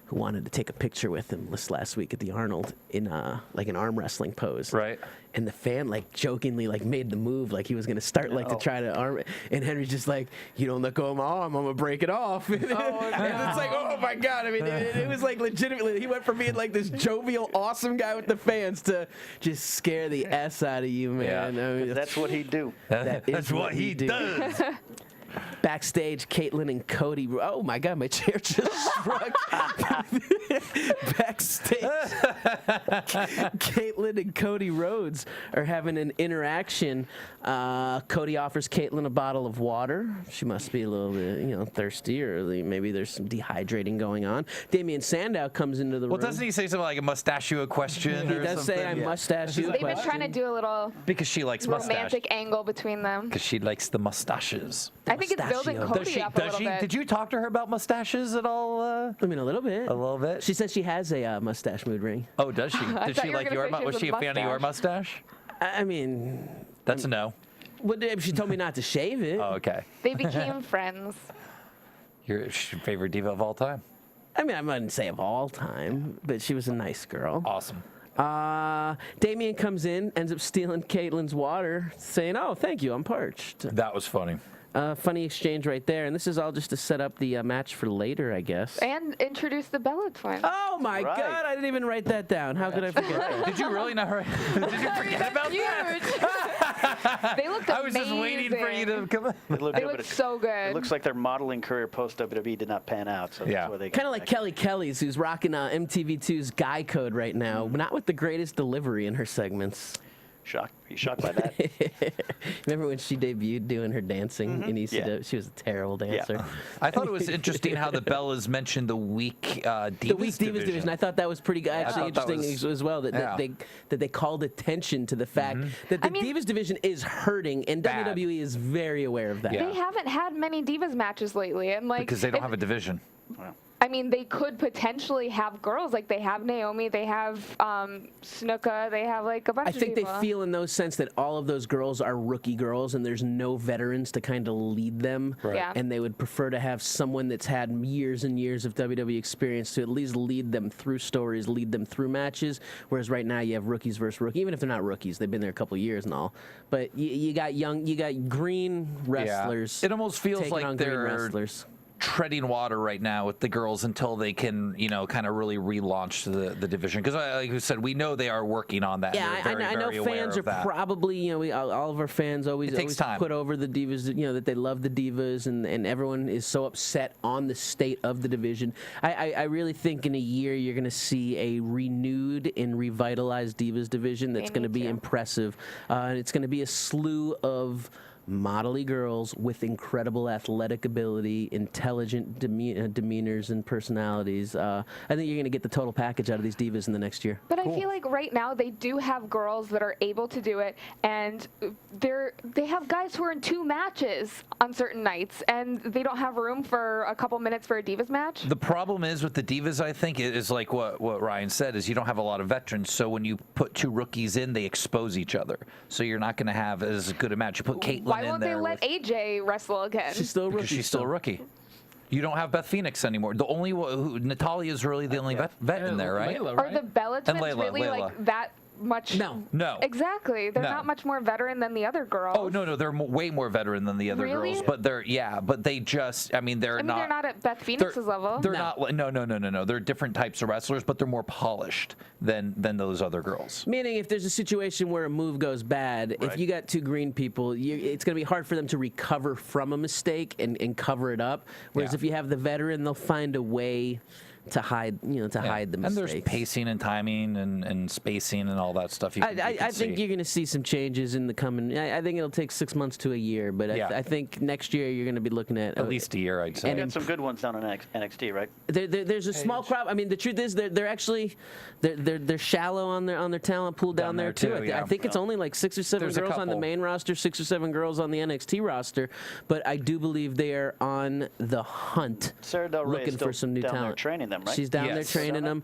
who wanted to take a picture with him this last week at the Arnold in like an arm wrestling pose. Right. And the fan like jokingly like made the move like he was gonna start like to try to arm it, and Henry's just like, you don't let go of my arm, I'm gonna break it off. And it's like, oh my god! I mean, it was like legitimately he went from being like this jovial, awesome guy with the fans to just scare the s out of you, man. Yeah. I mean, That's what he'd do. that's what he does. Backstage, Caitlyn and Cody. Oh my God, my chair just struck. Backstage, Caitlyn and Cody Rhodes are having an interaction. Cody offers Caitlyn a bottle of water. She must be a little bit, thirsty, or maybe there's some dehydrating going on. Damian Sandow comes into the room. Well, doesn't he say something like a mustachio question? He or does something? say, "I mustachio." They've been trying to do a little Because she likes mustache. romantic angle between them. Because she likes the mustaches. I think it's building Mustachio. Cody up a little bit. Did you talk to her about mustaches at all? I mean, a little bit. A little bit. She says she has a mustache mood ring. Oh, does she? I Did thought she you were like gonna your? say she Was has she a a fan of your mustache? I mean, That's a no. she told me not to shave it. Oh, okay. They became friends. Your favorite diva of all time? I mean, I wouldn't say of all time, but she was a nice girl. Awesome. Damien comes in, ends up stealing Caitlyn's water, saying, "Oh, thank you, I'm parched." That was funny. Funny exchange right there, and this is all just to set up the match for later, I guess. And introduce the Bella twins. Oh my Right. God! I didn't even write that down. How could I forget that? Did you really not? Did you forget about that? They looked amazing. I was just waiting for you to come. They looked so good. It looks like their modeling career post WWE did not pan out, so Yeah. that's why they Kind of like Kelly Kelly's, who's rocking MTV2's Guy Code right now, not with the greatest delivery in her segments. Shocked. Are you shocked by that? Remember when she debuted doing her dancing in ECW? Yeah. She was a terrible dancer. I thought it was interesting how the Bellas mentioned the weak Divas The Weak Divas division. I thought that was pretty actually thought that interesting as well. That, yeah. that they called attention to the fact that the Divas division is hurting, and Bad. WWE is very aware of that. Yeah. They haven't had many Divas matches lately, and like because they don't have a division. I mean, they could potentially have girls. Like they have Naomi, they have Snuka, they have like a bunch I of think they people. feel in those sense that all of those girls are rookie girls, and there's no veterans to kind of lead them. Right. Yeah. And they would prefer to have someone that's had years and years of WWE experience to at least lead them through stories, lead them through matches. Whereas right now you have rookies versus rookie, even if they're not rookies, they've been there a couple of years and all. But you got green wrestlers. It almost feels taking like on green they're wrestlers. treading water right now with the girls until they can, kind of really relaunch the division. Because, like you said, we know they are working on that. Yeah, They're very, I know very aware fans of are that. probably, all of our fans always takes time. put over the Divas, that they love the Divas, and everyone is so upset on the state of the division. I really think in a year you're going to see a renewed and revitalized Divas division that's going to be impressive. And it's going to be a slew of modelly girls with incredible athletic ability, intelligent demeanors and personalities. I think you're going to get the total package out of these Divas in the next year. But I feel like right now they do have girls that are able to do it, and they have guys who are in 2 matches on certain nights, and they don't have room for a couple minutes for a Divas match. The problem is with the Divas, I think, is like what Ryan said, is you don't have a lot of veterans. So when you put 2 rookies in, they expose each other. So you're not going to have as good a match. You put Caitlyn Why in won't there. they let AJ wrestle again? She's still a rookie. Because she's still a rookie. You don't have Beth Phoenix anymore. The only Natalia is really the only vet in there, right? Layla, Are the Bella twins Layla, really Layla. like that much? No. Exactly. They're No. not much more veteran than the other girls. Oh no, they're way more veteran than the other Really? girls. But they just, they're they're not. not at Beth Phoenix's level. They're not. No. They're different types of wrestlers, but they're more polished than those other girls. Meaning, if there's a situation where a move goes bad, if you got 2 green people, it's going to be hard for them to recover from a mistake and cover it up. Whereas if you have the veteran, they'll find a way to hide, hide the mistakes. And there's pacing and timing and spacing and all that stuff. I think you're going to see some changes in the coming. I think it'll take 6 months to a year, but I think next year you're going to be looking at least a year, I'd say. You got some good ones down in NXT, right? There's a small crowd. I mean, the truth is they're actually they're shallow on their talent pool down there too. I think it's only like 6 or 7 There's a girls on the couple. main roster, 6 or 7 girls on the NXT roster, but I do believe they are on the hunt, Sarah Del Rey is looking still for some new down there talent. training them, right? She's down there Yes. training them.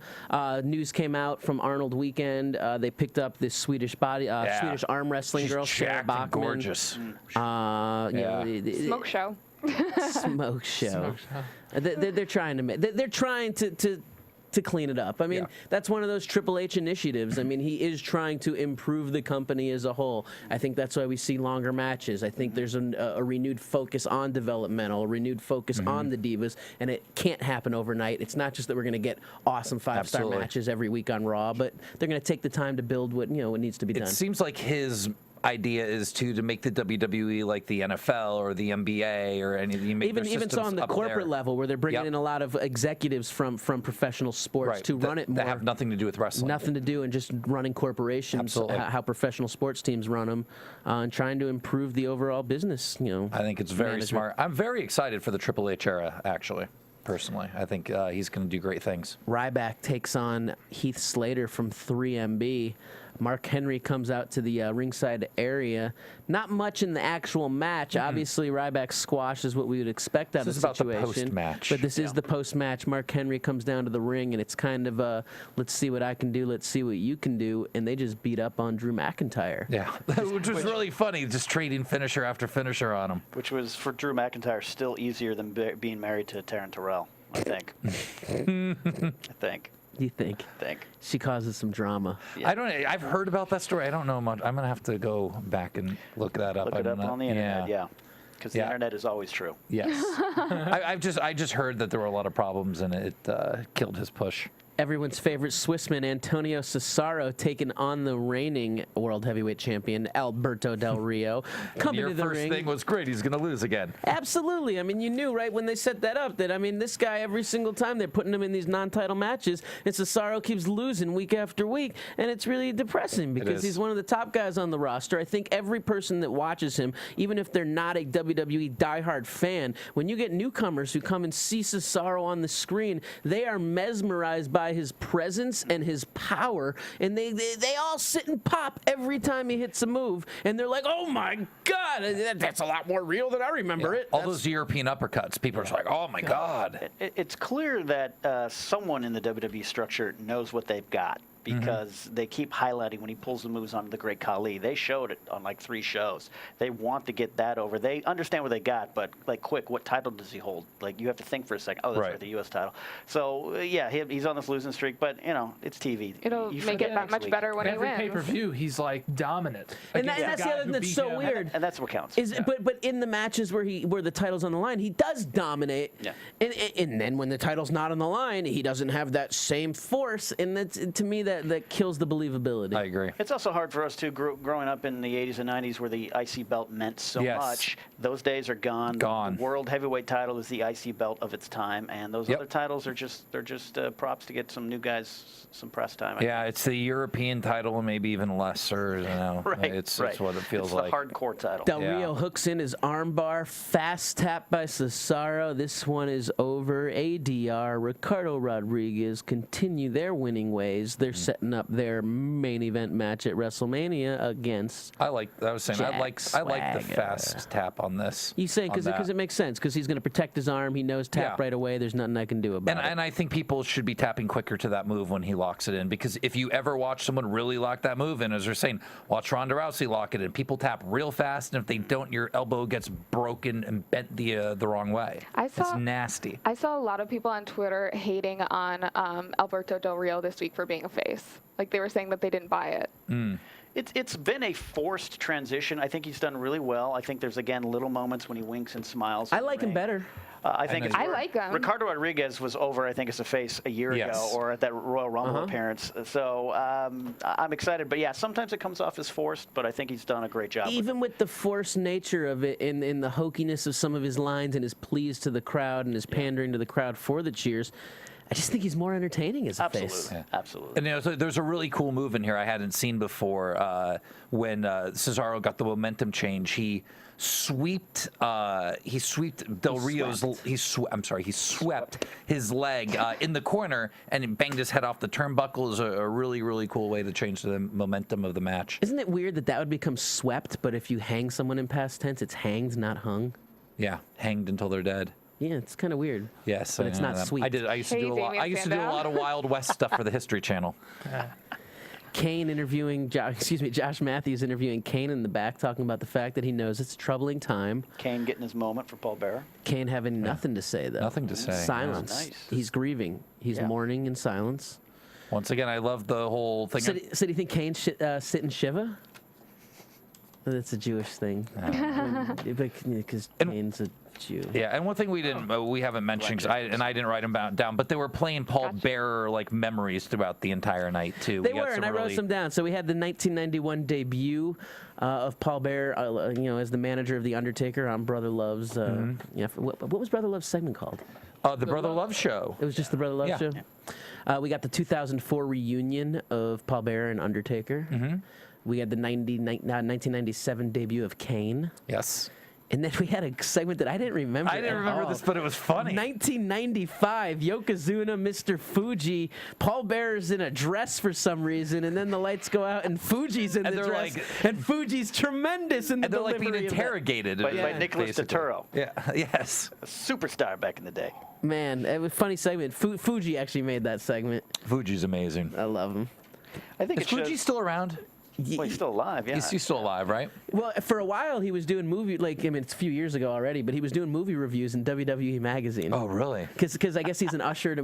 News came out from Arnold Weekend. They picked up this Swedish Swedish arm wrestling She's girl, Sarah jacked and Bachman. gorgeous. Smoke show. Smoke show. They're trying to to clean it up. I mean, that's one of those Triple H initiatives. I mean, he is trying to improve the company as a whole. I think that's why we see longer matches. I think there's a renewed focus on developmental, a renewed focus on the Divas, and it can't happen overnight. It's not just that we're going to get awesome 5-star matches every week on Raw, but they're going to take the time to build what needs to be done. It seems like his idea is to make the WWE like the NFL or the NBA or anything. Even so on the corporate level, where they're bringing in a lot of executives from professional sports to run it more. That have nothing to do with wrestling. Nothing to do, and just running corporations, how professional sports teams run them, and trying to improve the overall business. I think it's very smart. I'm very excited for the Triple H era, actually. Personally, I think he's going to do great things. Ryback takes on Heath Slater from 3MB. Mark Henry comes out to the ringside area. Not much in the actual match. Obviously, Ryback's squash is what we would expect out of the situation. This is about the post-match. But this is the post-match. Mark Henry comes down to the ring, and it's kind of let's see what I can do, let's see what you can do. And they just beat up on Drew McIntyre. Yeah, which was really funny, just trading finisher after finisher on him. Which was, for Drew McIntyre, still easier than being married to Taryn Terrell, I think. I think. You think? She causes some drama. Yeah. I've heard about that story. I don't know much. I'm gonna have to go back and look that up. Look it up on the internet. Yeah. Because the internet is always true. Yes. I just heard that there were a lot of problems and it killed his push. Everyone's favorite Swissman, Antonio Cesaro, taking on the reigning World Heavyweight Champion, Alberto Del Rio. Coming Your to the first ring. thing was great. He's going to lose again. Absolutely. I mean, you knew, right, when they set that up that, I mean, this guy, every single time they're putting him in these non-title matches, and Cesaro keeps losing week after week, and it's really depressing because he's one of the top guys on the roster. I think every person that watches him, even if they're not a WWE diehard fan, when you get newcomers who come and see Cesaro on the screen, they are mesmerized by his presence and his power, and they all sit and pop every time he hits a move, and they're like, oh my God, that's a lot more real than I remember it. All those European uppercuts, people are like, oh my God. It's clear that someone in the WWE structure knows what they've got, because they keep highlighting when he pulls the moves on the Great Khali. They showed it on like 3 shows. They want to get that over. They understand what they got, but like, quick, what title does he hold? Like, you have to think for a second. Oh, that's right, the U.S. title. So yeah, he's on this losing streak, but it's TV. It'll make it that much better when he wins. Every pay-per-view, he's like dominant. And that's the other thing that's so weird. And that's what counts. But in the matches where the title's on the line, he does dominate. Yeah. And then when the title's not on the line, he doesn't have that same force. And that's, to me, that kills the believability. I agree. It's also hard for us too, growing up in the 80s and 90s where the IC belt meant so much. Those days are gone. The World Heavyweight title is the IC belt of its time, and those other titles are just props to get some new guys some press time. Yeah, it's the European title and maybe even lesser. Right. It's what it feels it's like. The hardcore title. Del Rio hooks in his armbar, fast tap by Cesaro. This one is over. ADR, Ricardo Rodriguez continue their winning ways. They're setting up their main event match at WrestleMania against. I like the fast tap on this. You saying because it makes sense, because he's going to protect his arm. He knows tap right away. There's nothing I can do about it. And I think people should be tapping quicker to that move when he locks it in, because if you ever watch someone really lock that move in, as they're saying, watch Ronda Rousey lock it in. People tap real fast, and if they don't, your elbow gets broken and bent the wrong way. It's nasty. I saw a lot of people on Twitter hating on Alberto Del Rio this week for being a face. Like, they were saying that they didn't buy it. It's been a forced transition. I think he's done really well. I think there's, again, little moments when he winks and smiles. I like him better. I like him. Ricardo Rodriguez was over, I think, as a face a year ago, or at that Royal Rumble appearance. So I'm excited. But yeah, sometimes it comes off as forced, but I think he's done a great job. Even with the forced nature of it, in the hokiness of some of his lines and his pleas to the crowd and his pandering to the crowd for the cheers, I just think he's more entertaining as a face. Absolutely. And so there's a really cool move in here I hadn't seen before. When Cesaro got the momentum change, he swept Del Rio's. He swept his leg in the corner and banged his head off the turnbuckle. Is a really, really cool way to change the momentum of the match. Isn't it weird that would become swept, but if you hang someone in past tense, it's hanged, not hung? Yeah, hanged until they're dead. Yeah, it's kind of weird. Yes, but it's not sweet. I used to do a lot of Wild West stuff for the History Channel. Kane interviewing, Josh Matthews interviewing Kane in the back, talking about the fact that he knows it's a troubling time. Kane getting his moment for Paul Bearer. Kane having nothing to say, though. Nothing to say. Silence. Yeah. Nice. He's grieving. He's mourning in silence. Once again, I love the whole thing. So do you think Kane sit in Shiva? That's a Jewish thing. Because Kane's a Jew. Yeah, and one thing we haven't mentioned, 'cause I didn't write them down, but they were playing Paul Bearer like memories throughout the entire night too. They were, and I wrote some down. So we had the 1991 debut of Paul Bearer, as the manager of the Undertaker on Brother Love's. What was Brother Love's segment called? The Brother Love Show. It was just the Brother Love Show. Yeah. We got the 2004 reunion of Paul Bearer and Undertaker. Mm-hmm. We had the 1997 debut of Kane. Yes. And then we had a segment that I didn't remember. I didn't remember this, but it was funny. 1995, Yokozuna, Mr. Fuji. Paul Bearer's in a dress for some reason, and then the lights go out, and Fuji's in the dress. And Fuji's tremendous in the delivery. And they're like being interrogated. By Nicholas Turturro. Yeah, yes. A superstar back in the day. Man, it was a funny segment. Fuji actually made that segment. Fuji's amazing. I love him. I think Is Fuji still around? Well, he's still alive, yeah. He's still alive, right? Well, for a while he was doing it's a few years ago already, but he was doing movie reviews in WWE magazine. Oh, really? Because I guess he was an usher to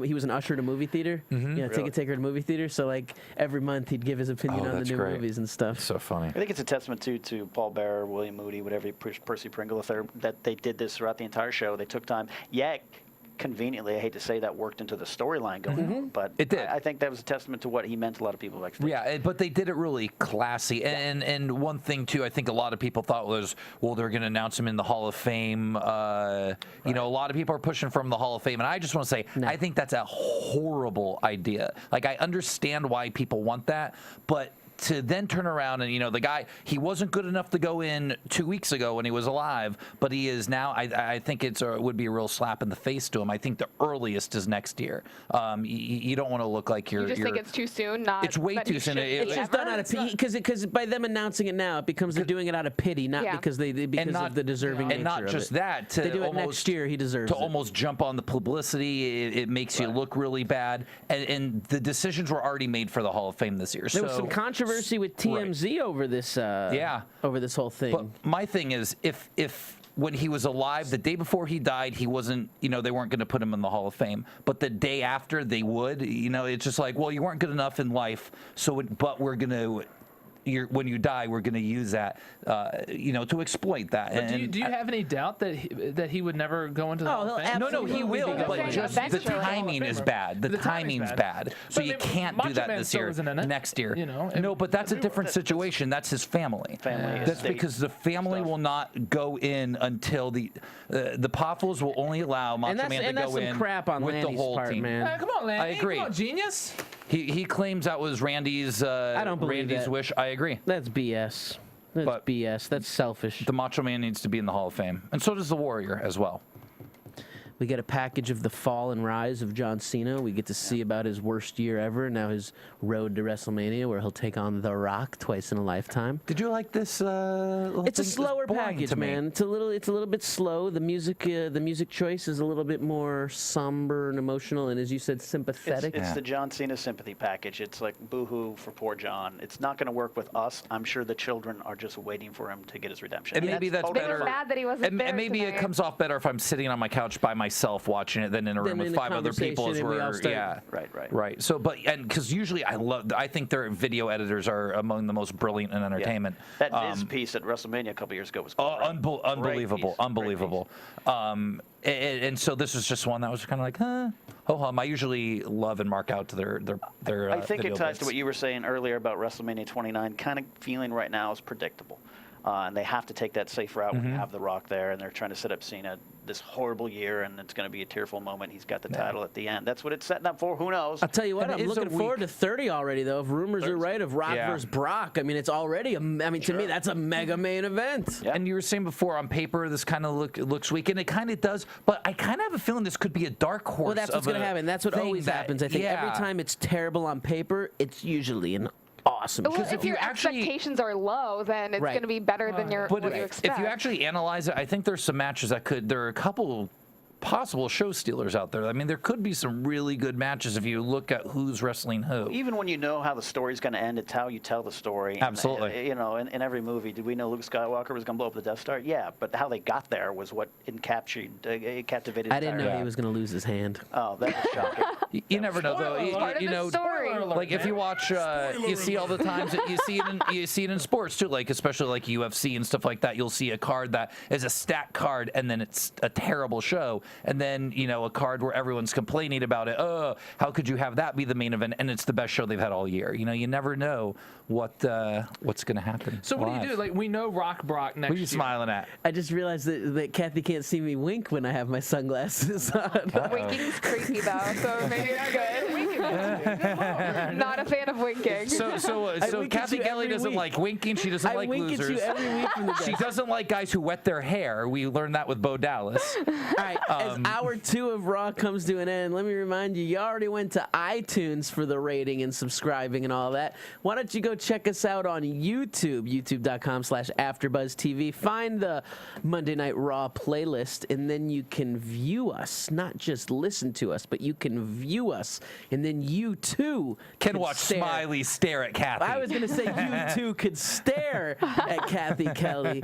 movie theater. Mm-hmm. Ticket taker to movie theater. So every month he'd give his opinion on the new movies and stuff. So funny. I think it's a testament to Paul Bearer, William Moody, whatever, Percy Pringle, that they did this throughout the entire show. They took time. Yeah. Conveniently, I hate to say that worked into the storyline going on, but it did. I think that was a testament to what he meant to a lot of people backstage. Yeah, but they did it really classy. And one thing, too, I think a lot of people thought was, well, they're going to announce him in the Hall of Fame. A lot of people are pushing from the Hall of Fame. And I just want to say, I think that's a horrible idea. Like, I understand why people want that, but to then turn around and, the guy, he wasn't good enough to go in 2 weeks ago when he was alive, but he is now. I think it would be a real slap in the face to him. I think the earliest is next year. You don't want to look like you're. You just think it's too soon? It's way too soon. It's just done out of pity, because by them announcing it now, it becomes they're doing it out of pity, not because of the deserving nature and not just that. They do it next year. He deserves to almost jump on the publicity. It makes you look really bad, and the decisions were already made for the Hall of Fame this year. There was some controversy with TMZ over this. Over this whole thing. But my thing is, if when he was alive, the day before he died, he wasn't. They weren't going to put him in the Hall of Fame. But the day after, they would. It's just like, well, you weren't good enough in life, but we're going to. When you die, we're going to use that, to exploit that. But do you have any doubt that he would never go into the Hall of Fame? No, he will. But just the timing is bad. The timing's bad. So you can't do that this year. Next year. No, but that's a different situation. That's his family. That's because the family will not go in until the Poffels will only allow Macho Man to go in with the whole team. Come on, Lanny. I agree. Come on, genius. He claims that was Randy's. I don't believe Randy's that. wish. I agree. That's BS. That's BS. That's selfish. The Macho Man needs to be in the Hall of Fame, and so does the Warrior as well. We get a package of the fall and rise of John Cena. We get to see about his worst year ever, now his road to WrestleMania, where he'll take on The Rock twice in a lifetime. Did you like this? It's a slower package, man. It's a little bit slow. The music choice is a little bit more somber and emotional, and as you said, sympathetic. It's the John Cena sympathy package. It's like boo-hoo for poor John. It's not going to work with us. I'm sure the children are just waiting for him to get his redemption. And maybe that's better. They were mad that he wasn't there and maybe tonight. It comes off better if I'm sitting on my couch by myself watching it than in a room with 5 other people. Right. So, because usually I think their video editors are among the most brilliant in entertainment. Yeah. That Miz piece at WrestleMania a couple years ago was unbelievable. And so this was just one that was kind of like, ho-hum. I usually love and mark out to their I think it ties bits. to what you were saying earlier about WrestleMania 29. Kind of feeling right now is predictable. And they have to take that safe route when you have The Rock there, and they're trying to set up Cena this horrible year, and it's going to be a tearful moment. He's got the title at the end. That's what it's setting up for. Who knows? I'll tell you what, I'm looking forward to 30 already, though. If rumors are right of Rock versus Brock, I mean, it's already, to me, that's a mega main event. Yeah. And you were saying before, on paper, this kind of looks weak, and it kind of does, but I kind of have a feeling this could be a dark horse. Well, that's what's going to happen. That's what always happens. I think every time it's terrible on paper, it's usually an awesome. Well, if your expectations are low, then it's going to be better than what you expect. If you actually analyze it, I think there's some matches there are a couple possible show stealers out there. I mean, there could be some really good matches if you look at who's wrestling who. Even when you know how the story's going to end, it's how you tell the story. Absolutely. And, you know, in every movie, did we know Luke Skywalker was going to blow up the Death Star? Yeah, but how they got there was what captivated. I didn't know he was going to lose his hand. Oh, that was shocking. You never know, though. You know, like if you watch, you see all the times that you see it in sports too. Like especially like UFC and stuff like that. You'll see a card that is a stacked card, and then it's a terrible show, and then you know a card where everyone's complaining about it. Oh, how could you have that be the main event? And it's the best show they've had all year. You know, you never know what's going to happen. So what do you do? Like we know Rock Brock next year. What are you smiling at? I just realized that Cathy can't see me wink when I have my sunglasses on. Winking's creepy though, so maybe it's good. Not a fan of winking. So Cathy Kelley doesn't like winking. She doesn't like wink losers. at you every week from the She doesn't like guys who wet their hair. We learned that with Bo Dallas. All right, as hour 2 of Raw comes to an end, let me remind you, you already went to iTunes for the rating and subscribing and all that. Why don't you go check us out on YouTube, youtube.com/AfterBuzzTV. Find the Monday Night Raw playlist, and then you can view us, not just listen to us, but you can view us, and then you too Can watch Smiley stare at Cathy. I was going to say you too could stare at Cathy Kelley.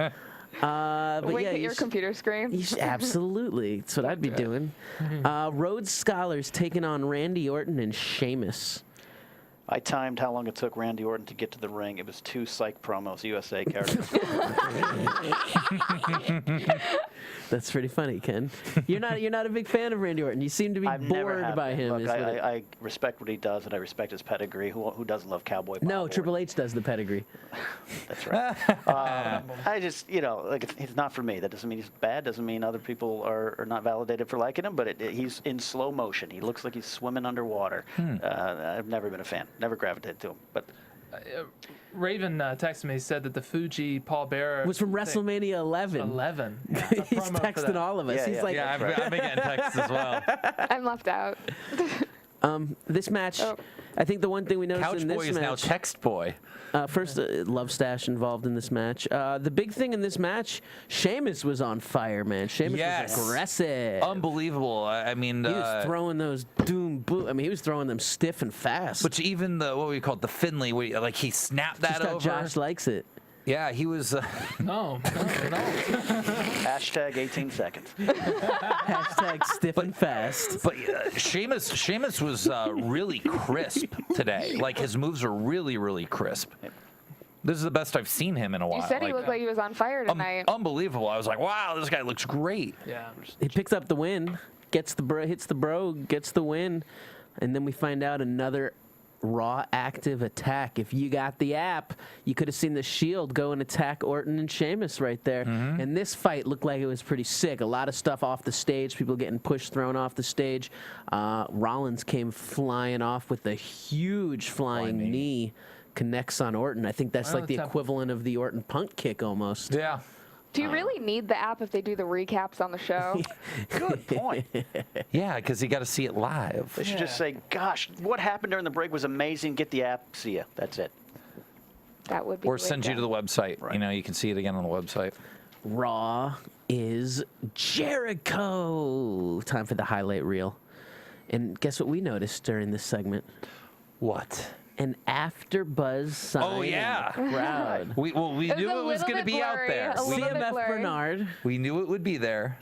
But Wink yeah, at your computer screen. Absolutely. That's what I'd be doing. Rhodes Scholars taking on Randy Orton and Sheamus. I timed how long it took Randy Orton to get to the ring. It was 2 Psych Promos USA characters. That's pretty funny, Ken. You're not a big fan of Randy Orton. You seem to be bored by him. Look, I respect what he does, and I respect his pedigree. Who doesn't love Cowboy Bob? No, Triple H does the pedigree. That's right. I just, you know, like it's not for me. That doesn't mean he's bad. Doesn't mean other people are not validated for liking him. But he's in slow motion. He looks like he's swimming underwater. I've never been a fan. Never gravitated to him. But Raven texted me, said that the Fuji Paul Bearer was from WrestleMania 11. 11. He's texting all of us. He's like, I've been getting texts as well. I'm left out. This match, I think the one thing we noticed Couch in this Boy match. is now Text Boy. First, Love Stash involved in this match. The big thing in this match, Sheamus was on fire, man. Sheamus was aggressive. Unbelievable. I mean, he was throwing those I mean, he was throwing them stiff and fast. Which even what we call it, the Finley, where like he snapped that Just how over. Josh likes it. Yeah, he was. No. Hashtag 18 seconds. Hashtag stiff and fast. But Sheamus was really crisp today. Like his moves are really, really crisp. This is the best I've seen him in a while. You said he looked like he was on fire tonight. Unbelievable. I was like, wow, this guy looks great. Yeah. He picks up the win, hits the bro, gets the win, and then we find out another Raw active attack. If you got the app, you could have seen the Shield go and attack Orton and Sheamus right there. And this fight looked like it was pretty sick. A lot of stuff off the stage, people getting pushed, thrown off the stage. Rollins came flying off with a huge flying knee. Connects on Orton. I think that's like the equivalent of the Orton punt kick almost. Yeah. Do you really need the app if they do the recaps on the show? Good point. Yeah, because you got to see it live. They should just say, gosh, what happened during the break was amazing. Get the app. See ya. That's it. That would be Or send you to the website. Right. You know, you can see it again on the website. Raw is Jericho. Time for the highlight reel. And guess what we noticed during this segment? What? An AfterBuzz sign. Oh, yeah. Crowd. We knew it was going to be out there. CMF Bernard. We knew it would be there.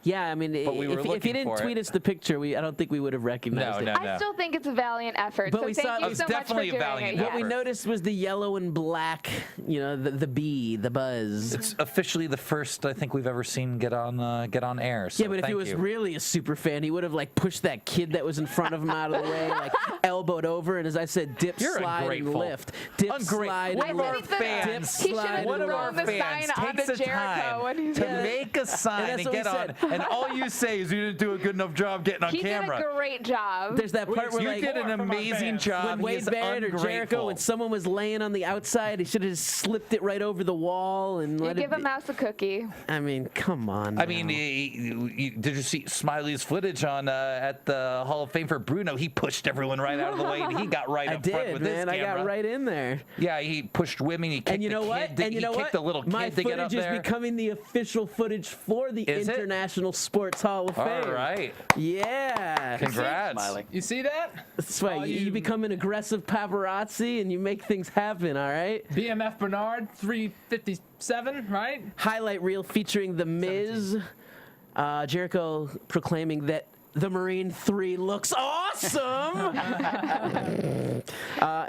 Yeah, I mean, But we were if you looking didn't for tweet it. us the picture, I don't think we would have recognized it. No. I still think it's a valiant effort. But So we thank saw- you It was so much for definitely a doing valiant it. What we noticed was the yellow and black, you know, the B, the buzz. It's officially the first I think we've ever seen get on air. So Yeah, but if he was really a super fan, he would have like pushed that kid that was in front of him out of the way, like elbowed over, and as I said, dip, You're slide, and ungrateful. lift. Dip, Ungrateful. slide, One and of our lift. fans- Dip, He should slide, have One and of our thrown the fans sign takes onto the Jericho time when he's to in. make a sign that's and what we get on, said. and all you say is you didn't do a good enough job getting on He camera. did a great job. There's that part where You like did an from our amazing fans. job. when Wade He's Barrett or Jericho, ungrateful. when someone was laying on the outside, he should have just slipped it right over the wall and You let give it a be. mouse a cookie. I mean, come on. I mean, did you see Smiley's footage on at the Hall of Fame for Bruno? He pushed everyone right out of the way, and he got right I up front did, with man. his I camera. got right in there. Yeah, he pushed women. He kicked And you know the what? kid. And you know he what? kicked the little kid My to get up footage there. is becoming the official footage for the Is it? International Professional Sports Hall of Fame. All right. Yeah. Congrats. Smiling. You see that? That's right. You become an aggressive paparazzi and you make things happen, all right? BMF Bernard, 357, right? Highlight reel featuring The Miz. Jericho proclaiming that the Marine 3 looks awesome.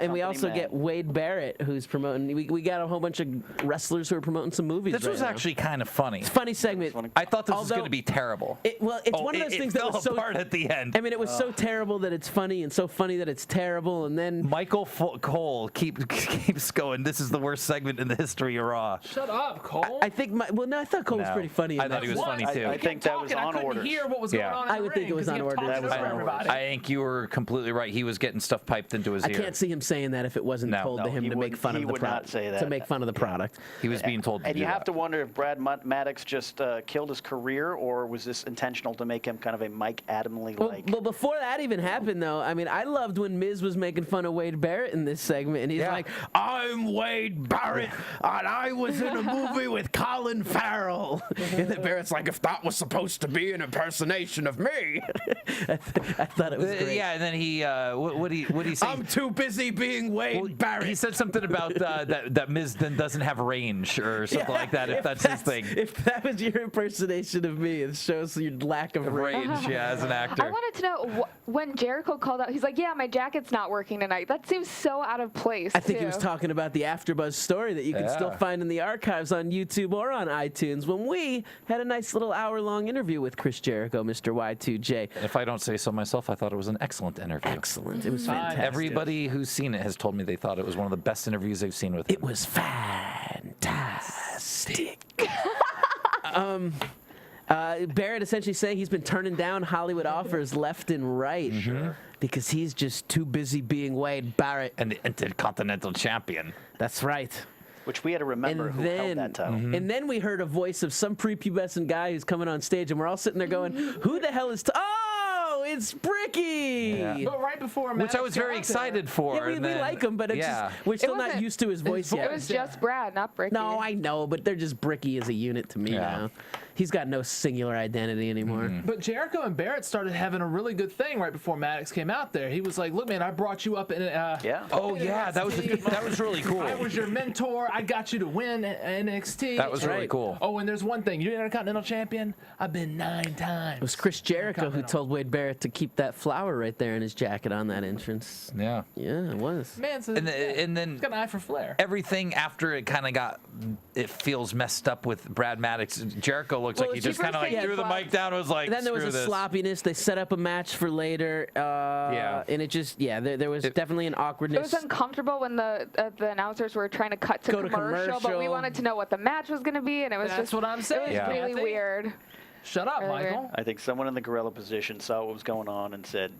And we also get Wade Barrett, who's promoting. We got a whole bunch of wrestlers who are promoting some movies. This was actually kind of funny. It's a funny segment. I thought this was going to be terrible. It's one of those things that fell was so apart at the end. I mean, it was so terrible that it's funny, and so funny that it's terrible, and then Michael Cole keeps going. This is the worst segment in the history of Raw. Shut up, Cole. I think I thought Cole was pretty funny. I thought he was funny too. I think that was on I orders. couldn't hear what was going on. In I the would think ring it was 'cause on he kept orders. talking That was over on everybody. I think you were completely right. He was getting stuff piped into his I ear. can't see him saying that if it wasn't told to him he to make fun of he the would not product. say To that. make fun of the product. He was being told to And do you have that. to wonder if Brad Maddox just killed his career, or was this intentional to make him kind of a Mike Adamley like? Well, before that even happened, though, I mean, I loved when Miz was making fun of Wade Barrett in this segment, and he's like, "I'm Wade Barrett, and I was in a movie with Colin Farrell." And then Barrett's like, "If that was supposed to be an impersonation of me," I thought it was great. Yeah, and then he what did he say? I'm too busy being Wade Barrett. He said something about that Miz then doesn't have range or something like that. If that's his thing. If that was your impersonation of me, it shows your lack of range. Range, yeah, as an actor. I wanted to know when Jericho called out, he's like, "Yeah, my jacket's not working tonight." That seems so out of place. I think he was too. talking about the AfterBuzz story that you can still find in the archives on YouTube or on iTunes when we had a nice little hour-long interview with Chris Jericho, Mr. Y2J. If I don't say so myself, I thought it was an excellent interview. Excellent. It was fantastic. Everybody who's seen it has told me they thought it was one of the best interviews they've seen with him. It was fantastic. Barrett essentially saying he's been turning down Hollywood offers left and right because he's just too busy being Wade Barrett. And the Intercontinental Champion. That's right. Which we had to remember who held that title. And then we heard a voice of some prepubescent guy who's coming on stage, and we're all sitting there going, "Who the hell is? Oh, it's Bricky!" Yeah. But right before Which I was very excited for. Yeah, we like him, but it's just, we're still not wasn't- used to his voice yet. It was just Brad, not Bricky. No, I know, but they're just Bricky as a unit to me now. He's got no singular identity anymore. But Jericho and Barrett started having a really good thing right before Maddox came out there. He was like, "Look, man, I brought you up in Oh yeah, that was really cool. I was your mentor. I got you to win NXT. That was really cool. Oh, and there's one thing. You're Intercontinental Champion. I've been 9 times. It was Chris Jericho who told Wade Barrett to keep that flower right there in his jacket on that entrance. Yeah. Yeah, it was. Man, so And then he's got an eye for flair. everything after it kind of it feels messed up with Brad Maddox. Jericho looks like he just kind of like threw the mic down and was like, And then there was "Screw a this." sloppiness. They set up a match for later. And it just, there was definitely an It awkwardness. was uncomfortable when the announcers were trying to cut to Go to commercial, but we commercial. wanted to know what the match was going to be, and it was That's just what I'm saying. It was Yeah. really Kathy. weird. Shut up, Really weird. Michael. I think someone in the gorilla position saw what was going on and said,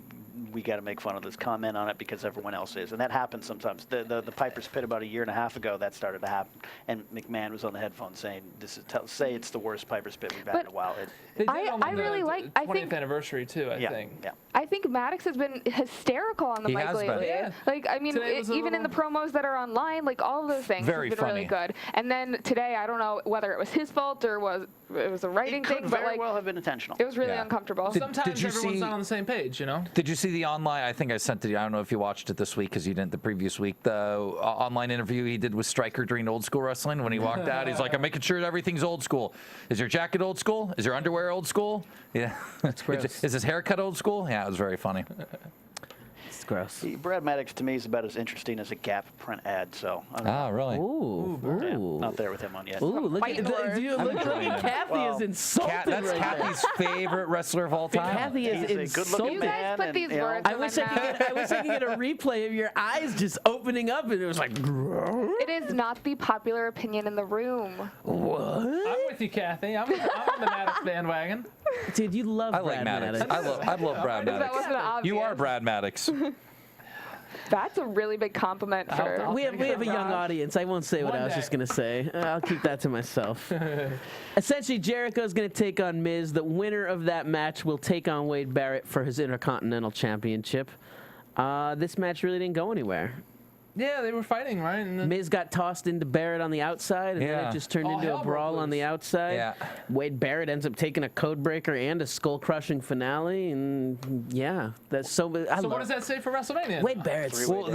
"We got to make fun of this, comment on it because everyone else is," and that happens sometimes. The Piper's Pit about a year and a half ago, that started to happen, and McMahon was on the headphone saying, "This is say it's the worst Piper's Pit we've had in a while." They did I on the really like- 20th I think- anniversary too. I think. Yeah. I think Maddox has been hysterical on the He mic has been. lately. Yeah. Like, I mean, Today was a even in the little- promos that are online, like all of those things Very have been really funny. good. And then today, I don't know whether it was his fault or it was a writing It thing, could but very like well have been intentional. it was really Yeah. uncomfortable. Sometimes you everyone's see- not on the same page, you know. Did you see the online? I think I sent it to you. I don't know if you watched it this week because you didn't the previous week. The online interview he did with Stryker during old school wrestling. When he walked out, he's like, "I'm making sure everything's old school. Is your jacket old school? Is your underwear old school? Yeah. That's gross. Is his haircut old school?" Yeah, it was very funny. It's gross. Brad Maddox to me is about as interesting as a Gap print ad, so I don't know. Ah, really? Yeah, Ooh. not there with him on yet. Ooh, look White at doors. Kathy Well, is insulted That's right now. Kathy's favorite wrestler of all time. Kathy is He's a insulted. good-looking You man. guys put and, these you know, words I in my wish I could get a replay of your eyes just opening up, and it was like, It is not the popular opinion in the room. what? I'm with you, Kathy. I'm on the Maddox bandwagon. Dude, you love I like Brad Maddox. Maddox. I love Brad That Maddox. wasn't obvious. You are Brad Maddox. That's a really big compliment for. We have a young audience. I won't say what One I was day. just going to say. I'll keep that to myself. Essentially, Jericho's going to take on Miz. The winner of that match will take on Wade Barrett for his Intercontinental Championship. This match really didn't go anywhere. Yeah, they were fighting, right? And then Miz got tossed into Barrett on the outside, and then Yeah. it just turned All into a hell brawl broke on the loose. outside. Yeah. Wade Barrett ends up taking a code breaker and a skull-crushing finale, and yeah, that's so. so what does that say for WrestleMania? Wade Barrett's Well,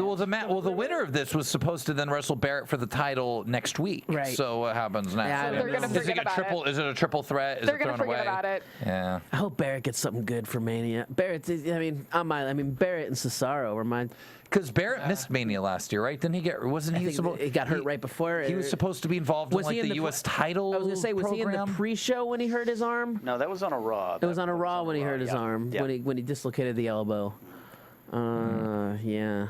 the winner of this was supposed to then wrestle Barrett for the title next week. Right. So what happens next? Yeah, I don't They're gonna know. forget about it. Is it a triple threat? Is They're it gonna thrown forget away? about it. Yeah. I hope Barrett gets something good for Mania. Barrett, I mean, Barrett and Cesaro were mine. Because Barrett missed Mania last year, right? Didn't he get? Wasn't I he think supposed? he got hurt right before. He was supposed to be involved in Was like he in the the U.S. title. I was gonna say, was he in the program? pre-show when he hurt his arm? No, that was on a Raw. It was on a Raw when he hurt his arm, Yeah. when he dislocated the elbow. Yeah.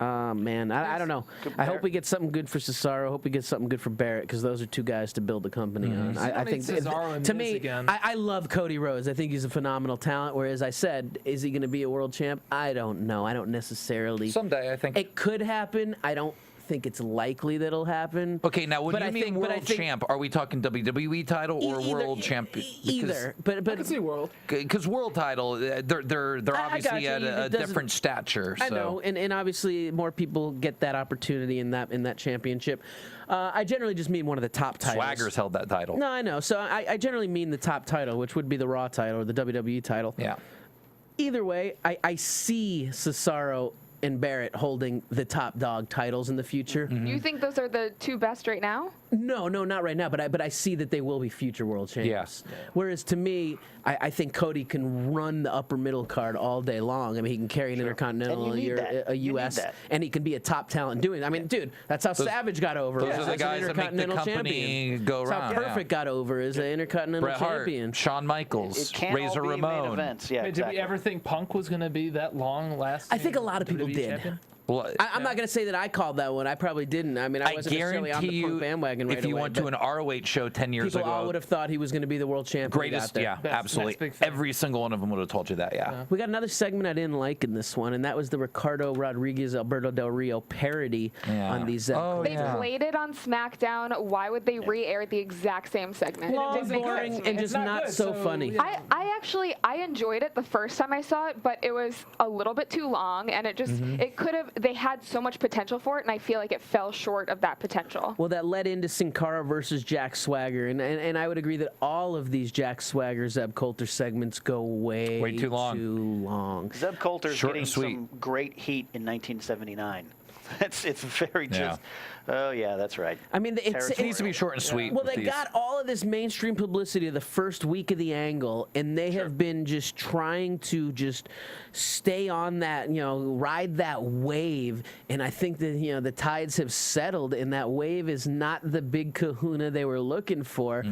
Man, I don't know. I hope we get something good for Cesaro. I hope we get something good for Barrett, because those are two guys to build the company on. I think Cesaro and to Miz me, again. I love Cody Rhodes. I think he's a phenomenal talent. Whereas I said, is he going to be a world champ? I don't know. I don't necessarily. Someday, I think. It could happen. I don't think it's likely that it'll happen. Okay, now when But you I mean think- but I world think- champ, are we talking WWE title or world champion? Either, but I can see world. Because world title, they're I obviously got at you. a It doesn't- different stature. So. I know, and obviously more people get that opportunity in that championship. I generally just mean one of the top titles. Swagger's held that title. No, I know. So I generally mean the top title, which would be the Raw title or the WWE title. Yeah. Either way, I see Cesaro and Barrett holding the top dog titles in the future. You think those are the two best right now? No, not right now. But I see that they will be future world champions. Yeah. Whereas to me, I think Cody can run the upper middle card all day long. I mean, he can carry an Intercontinental, And you need that. a You need US, that. and he can be a top talent doing it. I mean, dude, that's how Savage got over. those as are the an guys that make the Intercontinental company champion. go That's how around, yeah. Perfect got over as an Intercontinental Bret Hart, champion. Shawn Michaels, It can't Razor all be Ramon. main events. Yeah, Wait, exactly. did we ever think Punk was going to be that long lasting? I think a lot of people WWE did. champion? Well, I'm not going to say that I called that one. I probably didn't. I mean, I I wasn't necessarily on guarantee the Punk you, bandwagon right if you away, went to but an ROH show 10 years people all ago, would have thought he was going to be the world champion. when he greatest, got there. yeah, Best- absolutely. next big thing. Every single one of them would have told you that, yeah. We got another segment I didn't like in this one, and that was the Ricardo Rodriguez Alberto Del Rio parody Yeah. on these. Oh, They yeah. played it on SmackDown. Why would they re-air the exact same segment? long, wasn't good. boring, and It's just not not good, so so, funny. yeah. I enjoyed it the first time I saw it, but it was a little bit too long, and it just it could have. They had so much potential for it, and I feel like it fell short of that potential. Well, that led into Sin Cara versus Jack Swagger, and I would agree that all of these Jack Swagger Zeb Coulter segments go way too long. Zeb Coulter's Short getting and sweet. some great heat in 1979. It's very Yeah. just. Oh yeah, that's right. I mean, It needs to be short and sweet. Well, with they these. got all of this mainstream publicity the first week of the Angle, and they have been just trying to just stay on that, ride that wave. And I think that, the tides have settled, and that wave is not the big kahuna they were looking for.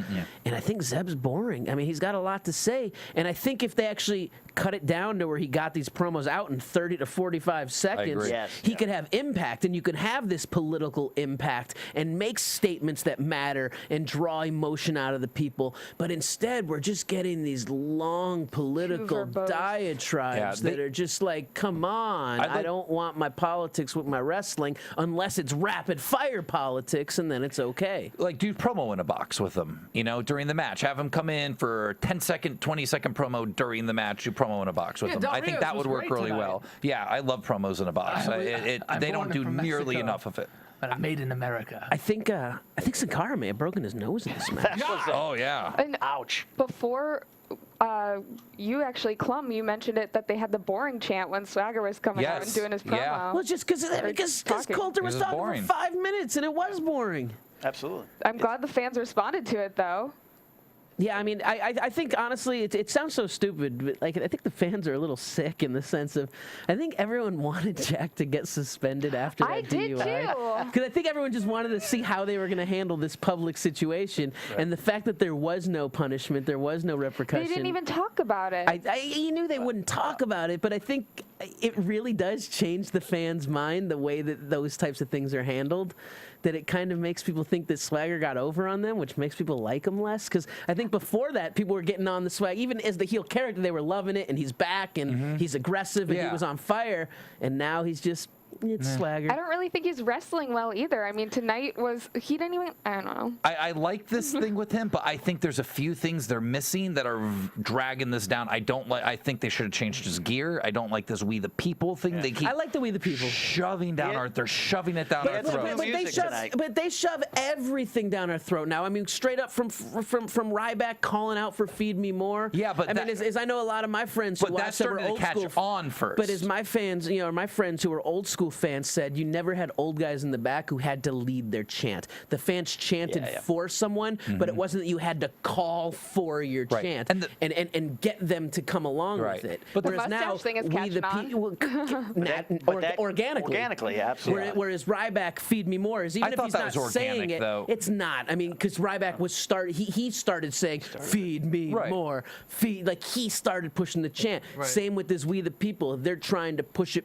And I think Zeb's boring. I mean, he's got a lot to say. And I think if they actually cut it down to where he got these promos out in 30 to 45 seconds, agree. Yes, he yeah. could have impact, and you could have this political impact and make statements that matter and draw emotion out of the people. But instead, we're just getting these long political verbose. diatribes Yeah, that are just like, come on, I don't want my politics with my wrestling unless it's rapid fire politics, and then it's okay. Like, do promo in a box with them, during the match. Have them come in for 10-second, 20-second promo during the match. Do promo in a box with Yeah, them. Del I think Rio's that would was work great really tonight. well. Yeah, I love promos in a box. I'm They don't born do from nearly Mexico. enough of it. But I'm made in America. I think Sin Cara may have broken his nose in this match. Oh, yeah. And Ouch. before you actually, Clum, you mentioned it that they had the boring chant when Swagger was coming out and Yes, doing his promo. yeah. Well, just because talking. Coulter was It was talking boring. for 5 minutes, and it was boring. Absolutely. I'm glad the fans responded to it, though. Yeah, I mean, I think honestly, it sounds so stupid, but I think the fans are a little sick in the sense of, I think everyone wanted Jack to get suspended after that I did DUI. too. Because I think everyone just wanted to see how they were going to handle this public situation, and the fact that there was no punishment, there was no They repercussion. didn't even talk about it. You knew they wouldn't talk about it, but I think it really does change the fans' mind the way that those types of things are handled. That it kind of makes people think that Swagger got over on them, which makes people like him less. Because I think before that, people were getting on the Swag. Even as the heel character, they were loving it, and he's back, and he's aggressive, and he Yeah. was on fire. And now he's just It's swagger. I don't really think he's wrestling well either. I mean, tonight he didn't even, I don't know. I like this thing with him, but I think there's a few things they're missing that are dragging this down. I think they should have changed his gear. I don't like this We the People thing. Yeah. They keep I like the We the People. shoving down they're shoving it down our throats. But they shove everything down our throat now. I mean, straight up from Ryback calling out for Feed Me More. Yeah, but I mean, as I know a lot of my friends who watch that were old school. On first. But as my fans, my friends who were old school fans said, you never had old guys in the back who had to lead their chant. The fans chanted for someone, but it wasn't that you had to call for your chant and get them to come along with it. But the mustache thing is catching on. Organically, absolutely. Whereas Ryback, Feed Me More, is even if he's not saying it, it's not. I mean, because Ryback was he started saying, Feed Me More. He started pushing the chant. Same with this We the People. They're trying to push it.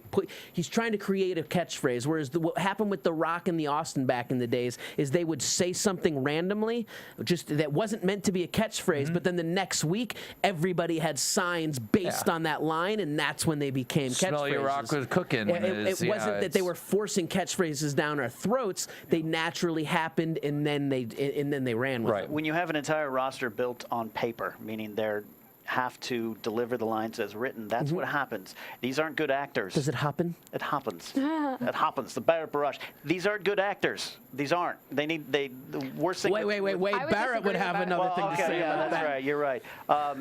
He's trying to create a catchphrase. Whereas what happened with The Rock and the Austin back in the days is they would say something randomly, just that wasn't meant to be a catchphrase, but then the next week everybody had signs based on that line, and that's when they became catchphrases. Smell your rock was cooking. It wasn't that they were forcing catchphrases down our throats. They naturally happened, and then they ran with it. When you have an entire roster built on paper, meaning they're have to deliver the lines as written. That's what happens. These aren't good actors. Does it happen? It happens. It happens. The Barrett Barrage. These aren't good actors. These aren't. The worst thing. Wait. Barrett would have another thing to say about that's that. right. You're right.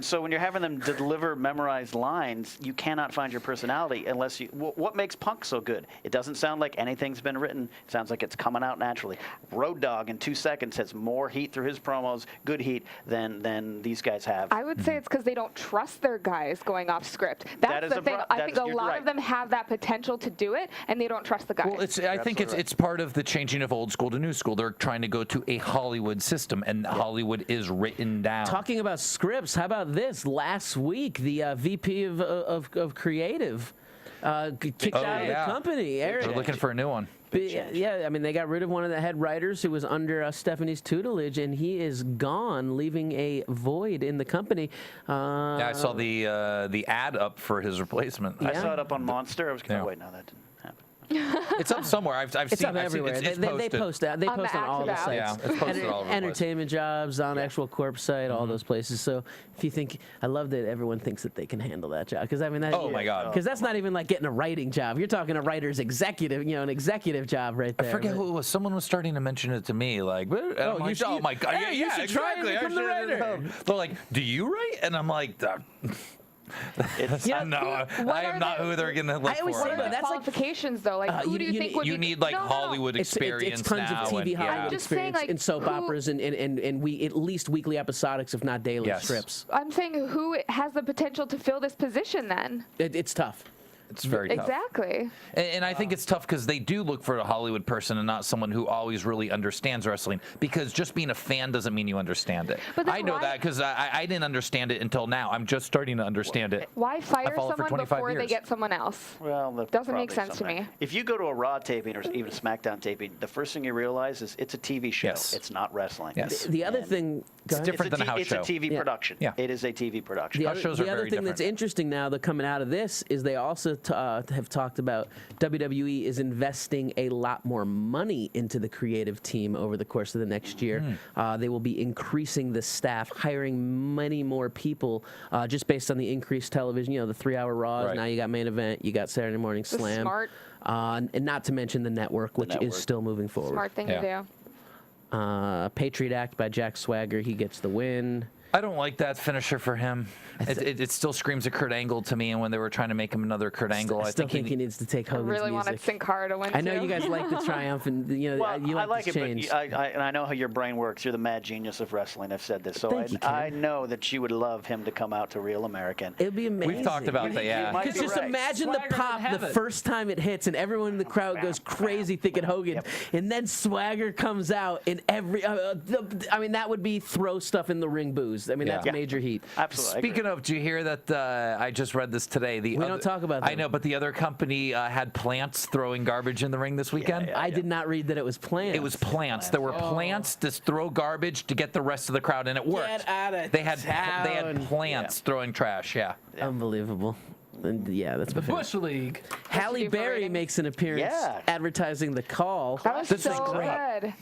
So when you're having them deliver memorized lines, you cannot find your personality unless you. What makes Punk so good? It doesn't sound like anything's been written. It sounds like it's coming out naturally. Road Dogg in 2 seconds has more heat through his promos, good heat, than these guys have. I would say it's because they don't trust their guys going off script. That's the thing. I think a lot of them have that potential to do it, and they don't trust the guys. Well, I think it's part of the changing of old school to new school. They're trying to go to a Hollywood system, and Hollywood is written down. Talking about scripts, how about this? Last week, the VP of Creative kicked out of the company. Eric. They're looking for a new one. Yeah, I mean, they got rid of one of the head writers who was under Stephanie's tutelage, and he is gone, leaving a void in the company. I saw the ad up for his replacement. I saw it up on Monster. I was going to wait. No, that didn't happen. It's up somewhere. I've seen it's up everywhere. They post that. They post on all the sites. Yeah, it's posted all over the Entertainment Jobs on actual corp site, all those places. So if you think, I love that everyone thinks that they can handle that job, because I mean, my God, because that's not even like getting a writing job. You're talking a writer's executive, an executive job right there. I forget who it was. Someone was starting to mention it to me, like, oh my God, hey, you should try and become the writer. They're like, do you write? And I'm like. I am not who they're going to look for. What are the qualifications, though? Like, who do you think would be... You need, like, Hollywood experience. It's tons now of TV Hollywood experience in soap operas and at least weekly episodics, if not daily strips. I'm saying who has the potential to fill this position, then? It's tough. It's very tough. Exactly. And I think it's tough because they do look for a Hollywood person and not someone who always really understands wrestling, because just being a fan doesn't mean you understand it. I know that because I didn't understand it until now. I'm just starting to understand it. Why fire someone before they get someone else? Well, doesn't make sense to me. If you go to a Raw taping or even a SmackDown taping, the first thing you realize is it's a TV show. Yes. It's not wrestling. Yes. The other thing... It's different than a house show. It's a TV production. Yeah. It is a TV production. The other thing that's interesting now that coming out of this is they also have talked about WWE is investing a lot more money into the creative team over the course of the next year. They will be increasing the staff, hiring many more people just based on the increased television. The 3-hour Raws. Now you got Main Event. You got Saturday Morning Slam. Smart. And not to mention the network, which is still moving forward. Smart thing to do. Patriot Act by Jack Swagger. He gets the win. I don't like that finisher for him. It still screams a Kurt Angle to me, and when they were trying to make him another Kurt Angle, I still think he needs to take Hogan's music. I really wanted Sin Cara to win, I know you guys like the triumph, and you like the change. But I know how your brain works. You're the mad genius of wrestling. I've said this, so I know that you would love him to come out to Real American. It'd be amazing. We've talked about that, yeah. Because just imagine the pop the first time it hits, and everyone in the crowd goes crazy thinking Hogan, and then Swagger comes out, and that would be throw stuff in the ring booze. I mean, that's major heat. Absolutely. Speaking of, do you hear that? I just read this today. We don't talk about that. I know, but the other company had Plants throwing garbage in the ring this weekend. I did not read that it was Plants. It was Plants. There were Plants to throw garbage to get the rest of the crowd, and it worked. Get out of They had Plants throwing trash. Yeah. Unbelievable. And yeah, that's The my favorite. Bush League. Halle you do for Berry ratings? makes an appearance Yeah. advertising the call. That was This is so great. good.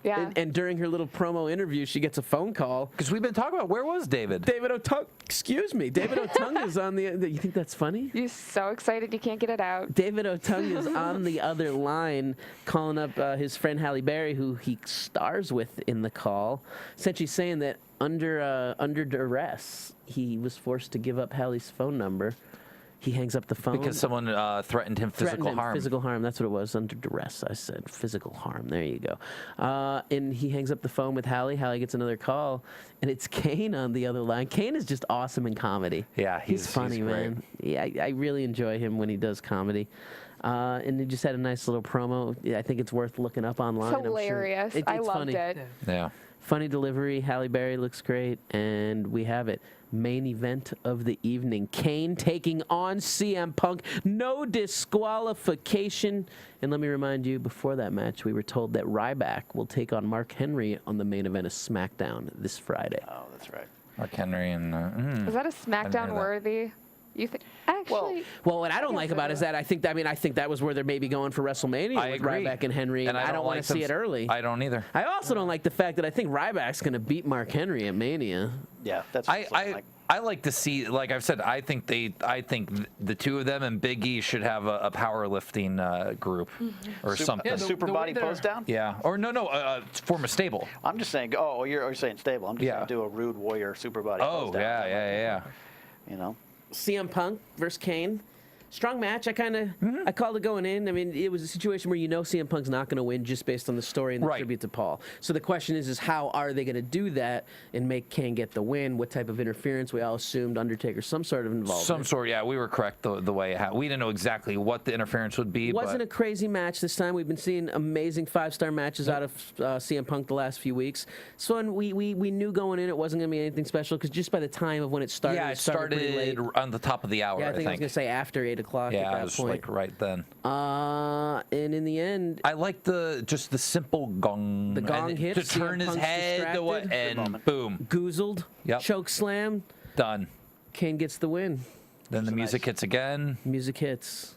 Yeah. And during her little promo interview, she gets a phone call. Because we've been talking about where was David? David Otunga, excuse me, David Otunga is on the. You think that's funny? You're so excited you can't get it out. David Otunga is on the other line, calling up his friend Halle Berry, who he stars with in the call, essentially saying that under duress, he was forced to give up Halle's phone number. He hangs up the phone. Because someone threatened him physical harm. Physical harm. That's what it was. Under duress, I said. Physical harm. There you go. And he hangs up the phone with Halle. Halle gets another call, and it's Kane on the other line. Kane is just awesome in comedy. Yeah, he's funny, he's great. man. Yeah, I really enjoy him when he does comedy. And he just had a nice little promo. Yeah, I think it's worth looking up online. It's hilarious. I'm sure. I It's loved funny. it. Yeah. Funny delivery. Halle Berry looks great, and we have it. Main event of the evening. Kane taking on CM Punk. No disqualification. And let me remind you, before that match, we were told that Ryback will take on Mark Henry on the main event of SmackDown this Friday. Oh, that's right. Mark Henry and. Is that a hear SmackDown that. worthy? You think? Actually, Well, what I don't guess like it about it is is. that I think that was where they're maybe going for WrestleMania I with agree. Ryback and Henry. And I don't want like to see them- it early. I don't either. I also don't like the fact that I think Ryback's going to beat Mark Henry at Mania. Yeah, that's what it's looking like. I like to see, like I've said, I think the two of them and Big E should have a powerlifting group or something. A super the body way they're- pose down? Yeah, or no, form a stable. I'm just saying, you're saying stable. I'm just Yeah. going to do a rude warrior super body Oh pose down. yeah. You know? CM Punk versus Kane. Strong match. I called it going in. I mean, it was a situation where CM Punk's not going to win just based on the story and the Right. tribute to Paul. So the question is how are they going to do that and make Kane get the win? What type of interference? We all assumed Undertaker some sort of involvement. Some sort. Yeah, we were correct the way it happened. We didn't know exactly what the interference would be. Wasn't but a crazy match this time. We've been seeing amazing 5-star matches out of CM Punk the last few weeks. So and we knew going in it wasn't going to be anything special because just by the time of when it started, yeah, it started pretty late. on the top of the hour. Yeah, I think I was going to say after 8 o'clock Yeah, at it that was point. like right then. And in the end, I like the simple gong. The gong and hit, to CM turn his Punk's head to what, distracted. and boom, goozled, Yep. choke slam, done. Kane gets the win. Then the music hits again. Music hits.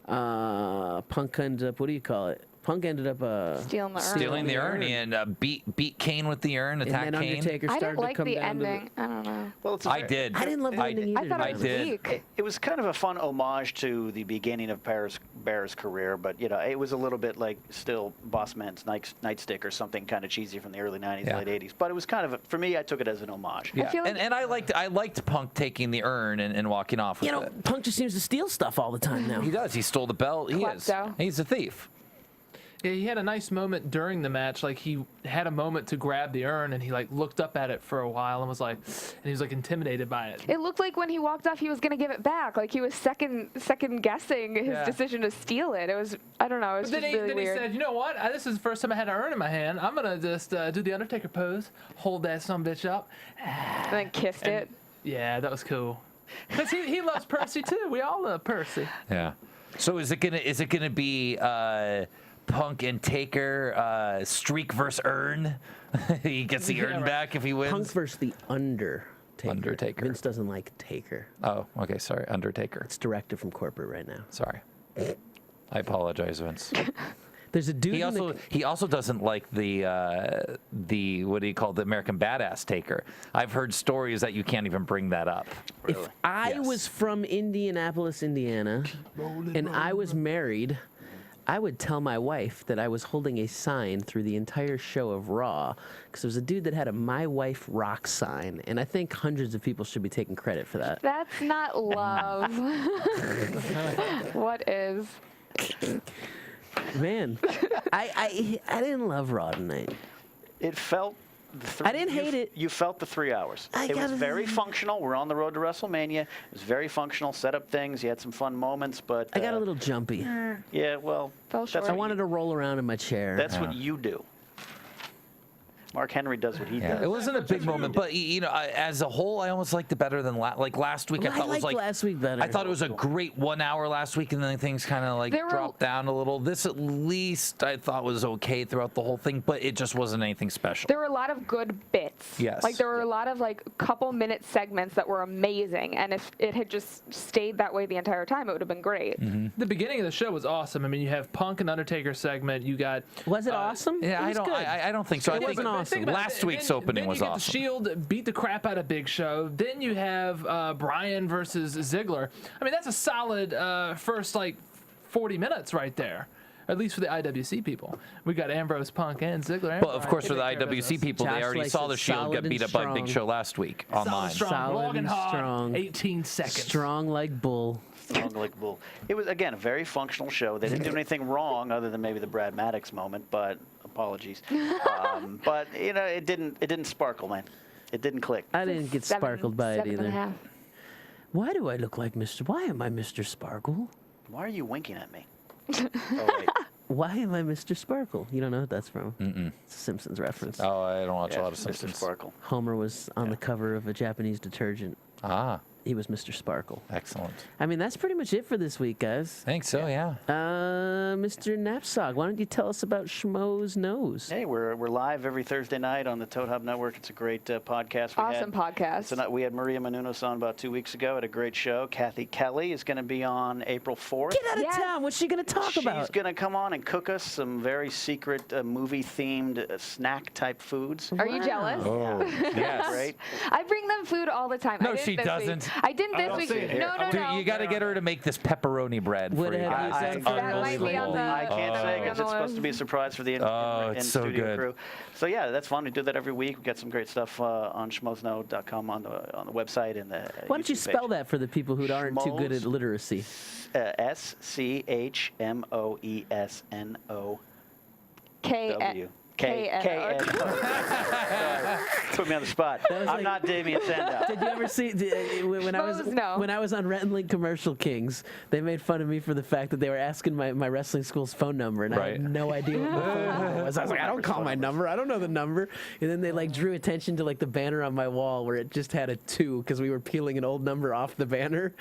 Punk ended up, what do you call it? Punk ended up stealing the urn. Stealing the urn and beat Kane with the urn, attack and then Kane. Undertaker I started didn't like to come the down to ending. I don't know. Well, it's a I very- did. I didn't love the ending I either. thought I it was did. weak. It was kind of a fun homage to the beginning of Bear's career, but it was a little bit like still Boss Man's Nightstick or something kind of cheesy from the early '90s, Yeah. late '80s. But it was kind of for me, I took it as an homage. Yeah, feel like- and I liked Punk taking the urn and walking off with it. Punk just seems to steal stuff all the time now. He does. He stole the belt. He is. Klepto. He's a thief. Yeah, he had a nice moment during the match. Like he had a moment to grab the urn, and he looked up at it for a while and he was intimidated by it. It looked like when he walked off, he was going to give it back. Like he was second guessing his Yeah. decision to steal it. It was, I don't know, it was But just then, really he weird. said, "You know what? This is the first time I had an urn in my hand. I'm gonna just do the Undertaker pose, hold that sumbitch up." and then kissed it. Yeah, that was cool. Cause he loves Percy too. We all love Percy. Yeah. So is it gonna be Punk and Taker streak versus urn? He gets the urn right. back if he wins. Punk versus the Undertaker. Undertaker. Vince doesn't like Taker. Oh, okay. Sorry, Undertaker. It's directed from corporate right now. Sorry. I apologize, Vince. There's a dude He also doesn't like the what do you call the American Badass Taker. I've heard stories that you can't even bring that up. If I Yes. was from Indianapolis, Indiana, and I was married, I would tell my wife that I was holding a sign through the entire show of Raw because there was a dude that had a "My Wife Rocks" sign, and I think hundreds of people should be taking credit for that. That's not love. What is? Man, I didn't love Raw tonight. It felt. I didn't hate it. You felt the 3 hours. It was very functional. We're on the road to WrestleMania. It was very functional. Set up things. You had some fun moments, but I got a little jumpy. yeah. Well, Fell short. I wanted to roll around in my chair. That's what you do. Mark Henry does what he Yeah, does. it wasn't a big moment, but as a whole, I almost liked it better than last week. I thought it was like last week better. I thought it was a great 1 hour last week, and then things kind of dropped down a little. This at least I thought was okay throughout the whole thing, but it just wasn't anything special. There were a lot of good bits. Yes. Like there were a lot of couple-minute segments that were amazing, and if it had just stayed that way the entire time, it would have been great. Mm-hmm. The beginning of the show was awesome. I mean, you have Punk and Undertaker segment. You got. Was it awesome? Yeah, It was good. I don't think so. It I think wasn't awesome. Think about last it. week's Then- opening then was you get awesome. The Shield beat the crap out of Big Show. Then you have Bryan versus Ziggler. I mean, that's a solid first 40 minutes right there. At least for the IWC people. We got Ambrose, Punk, and Ziggler. And Well, of Bryan. course, for They the take care of IWC business. people, they Josh already likes saw it the Shield solid get beat and up by Big strong. Show last week online. Strong, Solid long and and hard. strong. 18 seconds. Strong like bull. Strong like bull. It was, again, a very functional show. They didn't do anything wrong other than maybe the Brad Maddox moment, but apologies. But, it didn't sparkle, man. It didn't click. I didn't get sparkled by it either. 7.5. Why do I look like Mr. Why am I Mr. Sparkle? Why are you winking at me? Oh, wait. Why am I Mr. Sparkle? You don't know what that's from? It's a Simpsons reference. Oh, I don't watch a Yeah, lot of Mr. Simpsons. Sparkle. Homer was on the cover of a Japanese detergent. Ah, He was Mr. Sparkle. excellent. I mean, that's pretty much it for this week, guys. I think so, yeah. Mr. Napzok, why don't you tell us about Schmo's Nose? Hey, we're live every Thursday night on the Toad Hop Network. It's a great podcast. Awesome podcast. Tonight we had Maria Menounos on about 2 weeks ago at a great show. Cathy Kelley is going to be on April 4th. Get out of Yes. town. What's she going to talk She's about? going to come on and cook us some very secret movie-themed snack-type foods. Are you jealous? Oh, yes. Great. I bring them food all the time. No, I didn't she this doesn't. Week. I didn't this week. see it here. No, Dude, no. you got to get her to make this pepperoni bread What for you have you guys. done It's for That might be on unbelievable. the- I can't say Oh. because it's supposed to be a surprise for the it's so in-studio good. crew. So yeah, that's fun. We do that every week. We got some great stuff on schmozno.com on the website and the Why don't you YouTube spell page. that for the people who aren't too good at Schmoes. literacy? SCHMOESNO. K-N-O. Sorry. Put me on the spot. was I'm like- not Damien Sandow. Did you ever see when I was on Rhett and Link Commercial Kings? They made fun of me for the fact that they were asking my wrestling school's phone number, and I Right. had no idea what my phone number was. I was like, I don't call my number. I don't know the number. And then they drew attention to the banner on my wall where it just had a 2 because we were peeling an old number off the banner.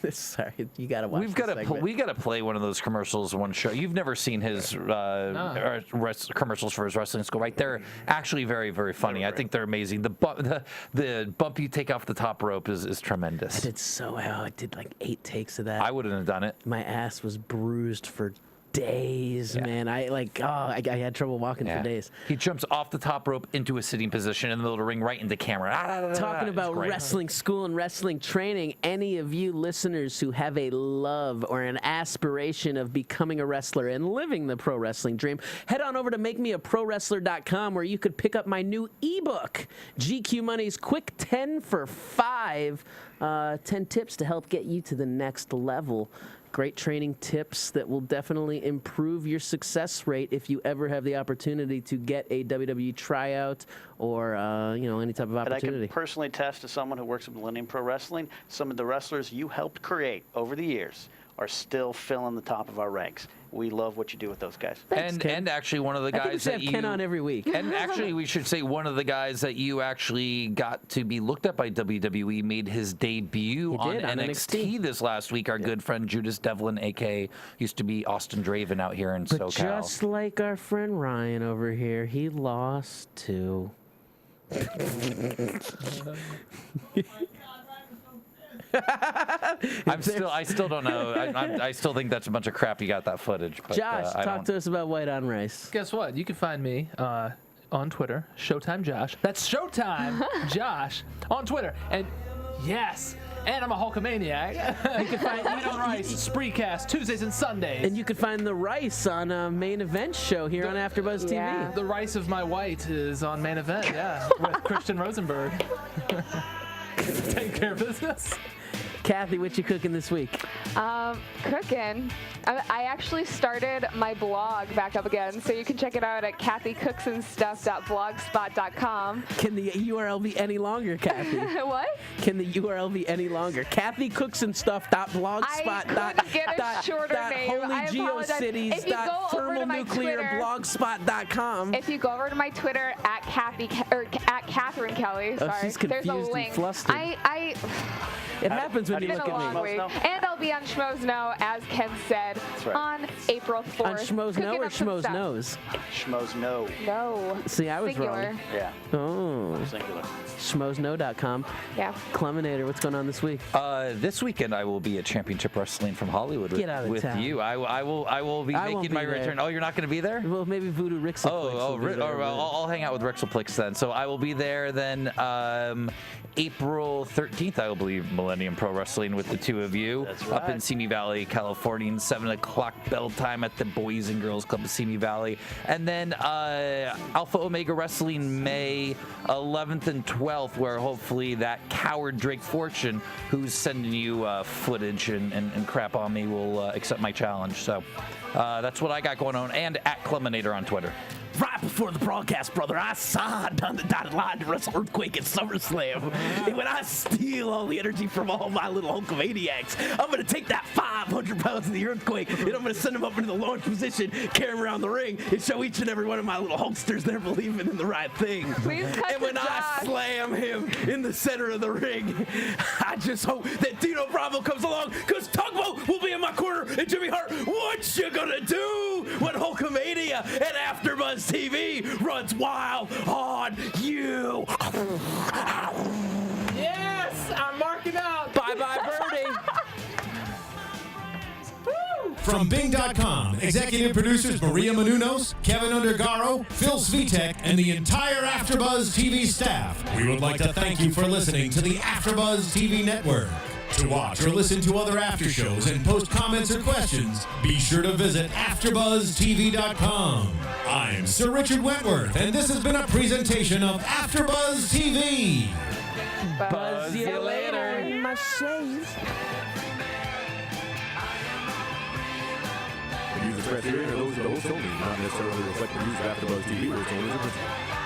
Sorry, you gotta watch. We've got this to segment. play one of those commercials one show. You've never seen his commercials for his wrestling school, right? They're actually very, very funny. I think they're amazing. The bump you take off the top rope is tremendous. I did 8 takes of that. I wouldn't have done it. My ass was bruised for days, man. I had trouble walking for days. He jumps off the top rope into a sitting position in the middle of the ring, right into camera. Talking It's about great. wrestling school and wrestling training, any of you listeners who have a love or an aspiration of becoming a wrestler and living the pro wrestling dream, head on over to makemeaprowrestler.com where you could pick up my new ebook, GQ Money's Quick 10 for 5, 10 tips to help get you to the next level. Great training tips that will definitely improve your success rate if you ever have the opportunity to get a WWE tryout or any type of And I opportunity. can personally attest to someone who works at Millennium Pro Wrestling, some of the wrestlers you helped create over the years are still filling the top of our ranks. We love what you do with those guys. Thanks, Ken. And actually one of the I think we guys should that have Ken on every week. And actually, we should say one of the guys that you actually got to be looked at by WWE made his debut on did, on NXT this last week. Our good friend Judas Devlin, a.k.a. used to be Austin Draven out here in But SoCal. just like our friend Ryan over here, he lost too. I still don't know. I still think that's a bunch of crap. You got that footage. But, Josh, I talk don't- to us about White on Rice. Guess what? You can find me on Twitter, Showtime Josh. That's Showtime Josh on Twitter. And yes, and I'm a Hulkamaniac. You can find Eat on Rice, Spreecast, Tuesdays and Sundays. And you can find the Rice on a main event show here on AfterBuzz TV. Yeah. The Rice of My White is on Main Event, yeah, with Christian Rosenberg. Take care of business. Cathy, what you cooking this week? Cooking. I actually started my blog back up again, so you can check it out at cathycooksandstuff.blogspot.com. Can the URL be any longer, Cathy? What? Can the URL be any longer? cathycooksandstuff.blogspot. I couldn't get a shorter name. I apologize. If you go over to my Twitter, holygeocities.thermalnuclearblogspot.com. if you go over to my Twitter at Catherine Kelley, Oh, sorry, she's there's a confused link. and flustered. It happens when you It's look been a at me. long week. And I'll be on Schmoes Know, as Ken said, right. on April 4th. On Schmoes Know Cooking or up some Schmoes stuff. Knows? Schmoes no. No. See, I was Singular. wrong. Yeah. Oh. Singular. Schmoesknow.com. Yeah. Cluminator, what's going on this week? This weekend I will be at Championship Wrestling from Hollywood Get out of with town. you. I will be I won't making be my there. return. Oh, you're not going to be there? Well, maybe Voodoo Rixel. I'll hang out with Rexelplix then. So I will be there then April 13th, I will believe, Millennium Pro Wrestling with the two of you. That's Up in right. Simi Valley, California, 7 o'clock bell time at the Boys and Girls Club of Simi Valley. And then Alpha Omega Wrestling May 11th and 12th, where hopefully that coward Drake Fortune, who's sending you footage and crap on me, will accept my challenge. So that's what I got going on. And at Cluminator on Twitter. Right before the broadcast, brother, I signed on the dotted line to wrestle Earthquake at SummerSlam. And when I steal all the energy from all my little Hulkamaniacs, I'm going to take that 500 pounds of the Earthquake and I'm going to send them up into the launch position, carry them around the ring, and show each and every one of my little Hulksters they're believing in the right thing. Please cut And when to I Josh. slam him in the center of the ring, I just hope that Dino Bravo comes along, because Tugboat will be in my corner, and Jimmy Hart, what you gonna do when Hulkamania and AfterBuzz TV runs wild on you? Yes, I'm marking out. Bye-bye, Birdie. From Bing.com, executive producers Maria Menounos, Kevin Undergaro, Phil Svitek, and the entire AfterBuzz TV staff, we would like to thank you for listening to the AfterBuzz TV network. To watch or listen to other after shows and post comments or questions, be sure to visit AfterBuzzTV.com. I'm Sir Richard Wentworth, and this has been a presentation of AfterBuzz TV. Buzz you later. In my shades. The views expressed here are those of the host only, not necessarily reflect the views of AfterBuzz TV or its owners or principals.